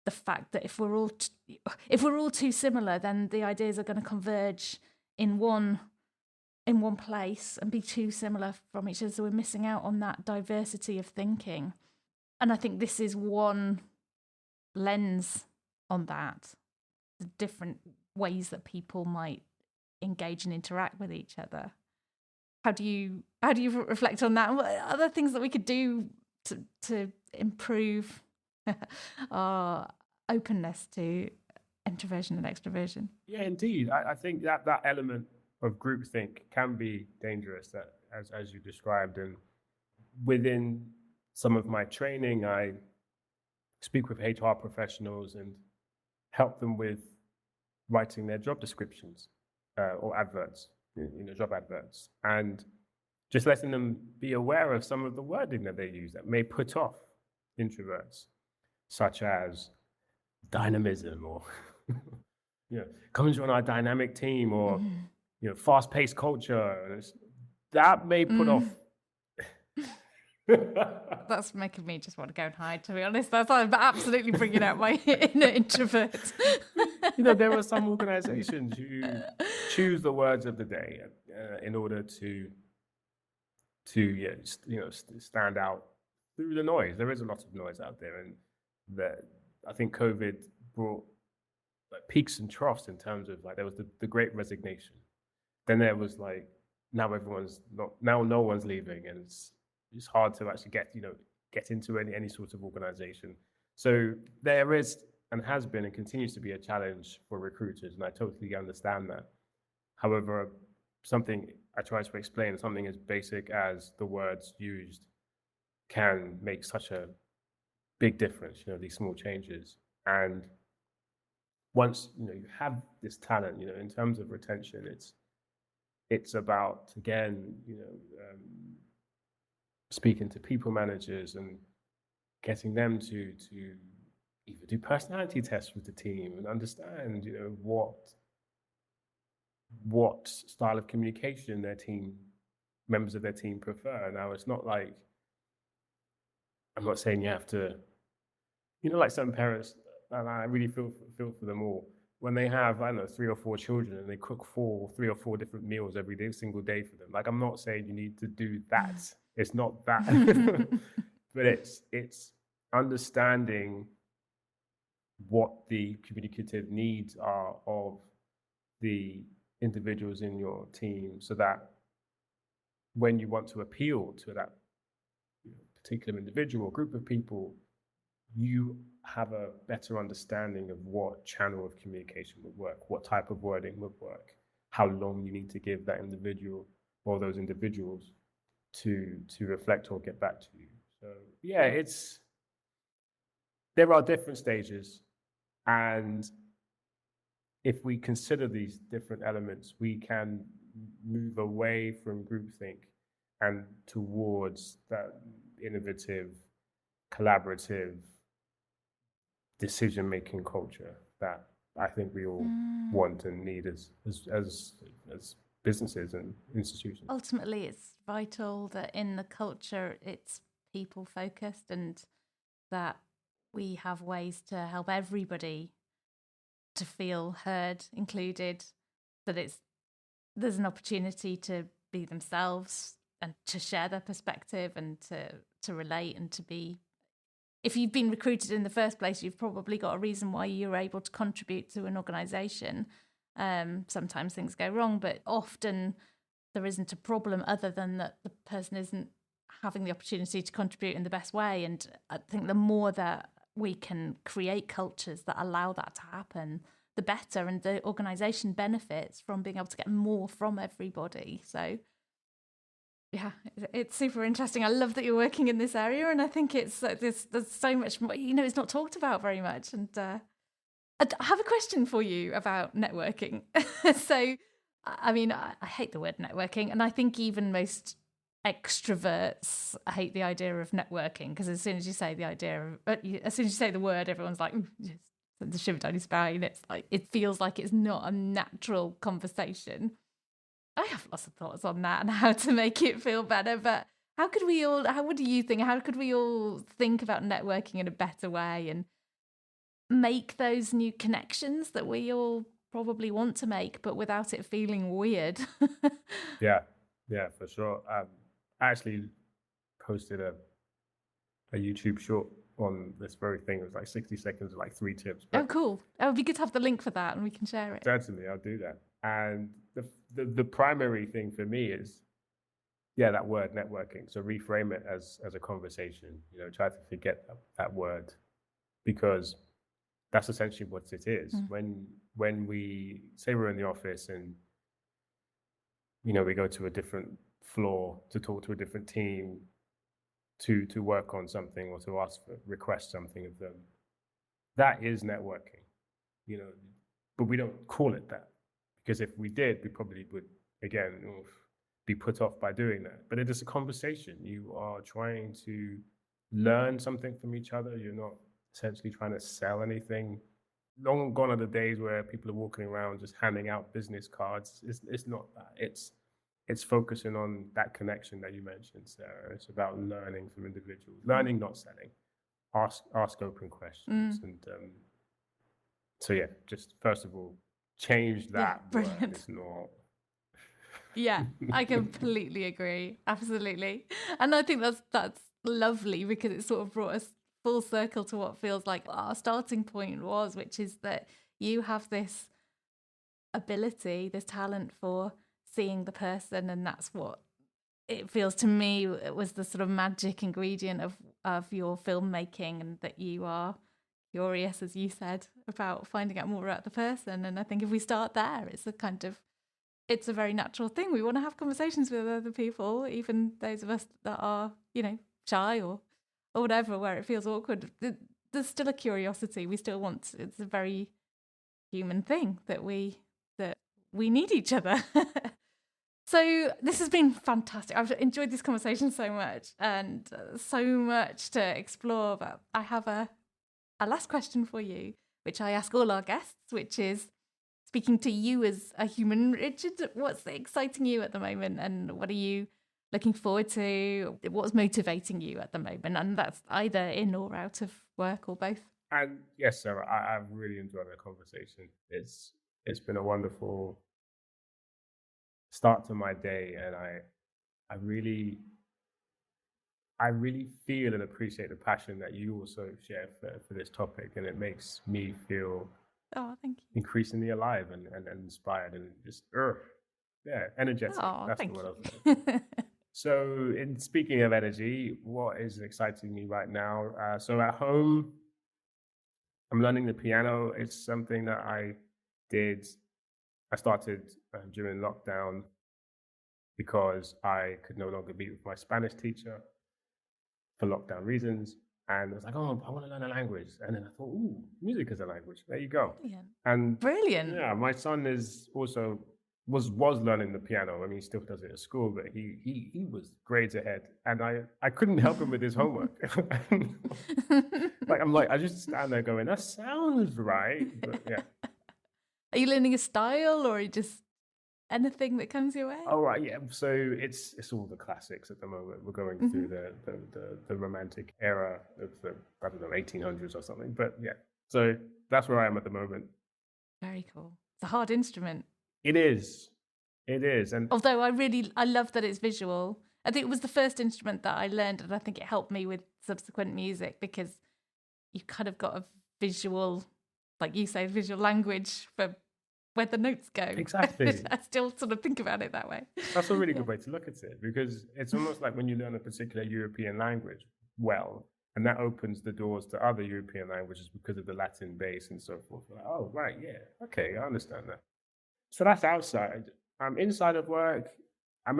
the fact that if we're all too similar, then the ideas are going to converge in one place and be too similar from each other. So we're missing out on that diversity of thinking. And I think this is one lens on that, the different ways that people might engage and interact with each other. How do you reflect on that? And what other things that we could do to improve our openness to introversion and extroversion? Yeah, indeed. I think that element of groupthink can be dangerous, as you described. And within some of my training, I speak with HR professionals and help them with writing their job descriptions or adverts, job adverts, and just letting them be aware of some of the wording that they use that may put off introverts, such as dynamism or come and join our dynamic team, or fast-paced culture. That may put off. That's making me just want to go and hide, to be honest. That's absolutely bringing out my inner introvert. There are some organizations who choose the words of the day in order to stand out through the noise. There is a lot of noise out there, and I think COVID brought peaks and troughs in terms of there was the Great Resignation. Then there was now no one's leaving, and it's hard to actually get into any sort of organization. So there is and has been and continues to be a challenge for recruiters, and I totally understand that. However, something I try to explain, something as basic as the words used can make such a big difference, these small changes. And once, you have this talent, in terms of retention, it's about, again, speaking to people managers and getting them to either do personality tests with the team and understand, what style of communication members of their team prefer. Now, it's not I'm not saying you have to, some parents, and I really feel for them all, when they have, 3 or 4 children and they cook 3 or 4 different meals every single day for them. I'm not saying you need to do that. It's not that, but it's understanding what the communicative needs are of the individuals in your team, so that when you want to appeal to that particular individual or group of people, you have a better understanding of what channel of communication would work, what type of wording would work, how long you need to give that individual or those individuals to reflect or get back to you. So yeah, there are different stages, and if we consider these different elements, we can move away from groupthink and towards that innovative, collaborative, decision-making culture that I think we all want and need as businesses and institutions. Ultimately, it's vital that in the culture it's people-focused, and that we have ways to help everybody to feel heard, included, that there's an opportunity to be themselves and to share their perspective and to relate and to be. If you've been recruited in the first place, you've probably got a reason why you're able to contribute to an organisation. Sometimes things go wrong, but often there isn't a problem other than that the person isn't having the opportunity to contribute in the best way. And I think the more that we can create cultures that allow that to happen, the better, and the organisation benefits from being able to get more from everybody. So yeah, it's super interesting. I love that you're working in this area, and I think there's so much more, it's not talked about very much. And I have a question for you about networking. So, I hate the word networking, and I think even most extroverts hate the idea of networking, because as soon as you say the word, everyone's like, the shiver down your spine. It's it feels like it's not a natural conversation. I have lots of thoughts on that and how to make it feel better, but what do you think, how could we all think about networking in a better way and make those new connections that we all probably want to make, but without it feeling weird? Yeah, for sure. I actually posted a YouTube short on this very thing. It was 60 seconds, 3 tips. Oh, cool. It would be good to have the link for that and we can share it. Certainly, I'll do that. And the primary thing for me is, that word networking. So reframe it as a conversation. Try to forget that word, because that's essentially what it is. When we say we're in the office and we go to a different floor to talk to a different team, to work on something or to request something of them, that is networking, you know, but we don't call it that, because if we did, we probably would, again, be put off by doing that. But it is a conversation. You are trying to learn something from each other. You're not essentially trying to sell anything. Long gone are the days where people are walking around just handing out business cards. It's not that. It's focusing on that connection that you mentioned, Sarah. It's about learning from individuals, learning, not selling. Ask open questions, and so yeah. Just first of all, change that word. It's not. Yeah, I completely agree. Absolutely. And I think that's lovely, because it sort of brought us full circle to what feels like our starting point was, which is that you have this ability, this talent for seeing the person, and that's what it feels to me it was the sort of magic ingredient of your filmmaking, and that you are curious, as you said, about finding out more about the person. And I think if we start there, it's a very natural thing. We want to have conversations with other people, even those of us that are, shy or whatever, where it feels awkward. There's still a curiosity. We still want. It's a very human thing that we need each other. So this has been fantastic. I've enjoyed this conversation so much, and so much to explore. But I have a last question for you, which I ask all our guests, which is, speaking to you as a human, Richard, what's exciting you at the moment, and what are you looking forward to? What's motivating you at the moment? And that's either in or out of work, or both. And yes, Sarah, I've really enjoyed the conversation. It's been a wonderful start to my day, and I really feel and appreciate the passion that you also share for this topic, and it makes me feel thank you. increasingly alive and inspired, and just energetic. That's the word I was looking for. So, in speaking of energy, what is exciting me right now? So at home, I'm learning the piano. It's something that I started during lockdown, because I could no longer be with my Spanish teacher for lockdown reasons. And I was like, oh, I want to learn a language. And then I thought, ooh, music is a language. There you go. Brilliant. And brilliant. Yeah, my son is also was learning the piano. I mean, he still does it at school, but he was grades ahead, and I couldn't help him with his homework. I just stand there going, that sounds right, but yeah. Are you learning a style, or are you just anything that comes your way? Oh right, yeah. So it's all the classics at the moment. We're going through the romantic era of the 1800s or something. But yeah, so that's where I am at the moment. Very cool. It's a hard instrument. It is, and although I love that it's visual. I think it was the first instrument that I learned, and I think it helped me with subsequent music, because you kind of got a visual, like you say, visual language for where the notes go. Exactly. I still sort of think about it that way. That's a really good way to look at it, because it's almost like when you learn a particular European language well, and that opens the doors to other European languages because of the Latin base and so forth. Like, oh, right, yeah, okay, I understand that. So that's outside. Inside of work, I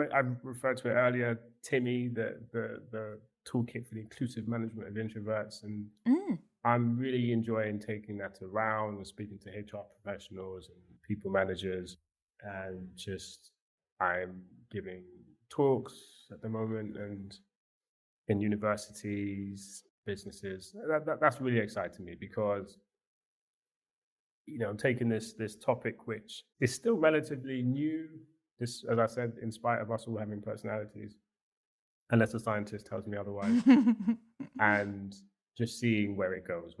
referred to it earlier, Timmy, the toolkit for the inclusive management of introverts, and I'm really enjoying taking that around and speaking to HR professionals and people managers, and just I'm giving talks at the moment and in universities, businesses. That's really exciting me, because I'm taking this topic, which is still relatively new. This, as I said, in spite of us all having personalities, unless a scientist tells me otherwise, and just seeing where it goes,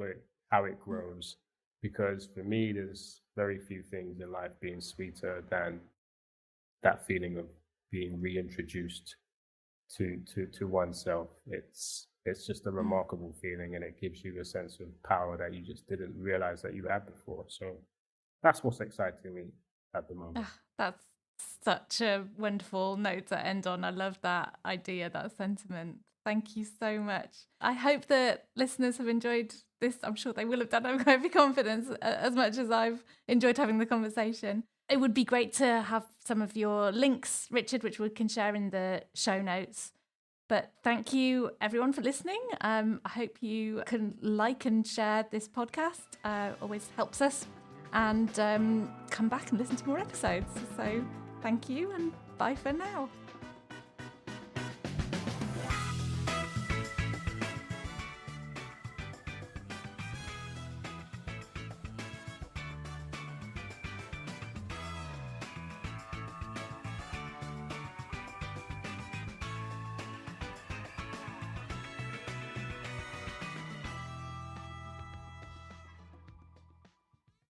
how it grows. Because for me, there's very few things in life being sweeter than that feeling of being reintroduced to oneself. It's just a remarkable feeling, and it gives you a sense of power that you just didn't realize that you had before. So that's what's exciting me at the moment. That's such a wonderful note to end on. I love that idea, that sentiment. Thank you so much. I hope that listeners have enjoyed this. I'm sure they will have done. I've got every confidence, as much as I've enjoyed having the conversation. It would be great to have some of your links, Richard, which we can share in the show notes, But thank you, everyone, for listening. I hope you can like and share this podcast. Always helps us. And come back and listen to more episodes. So thank you and bye for now.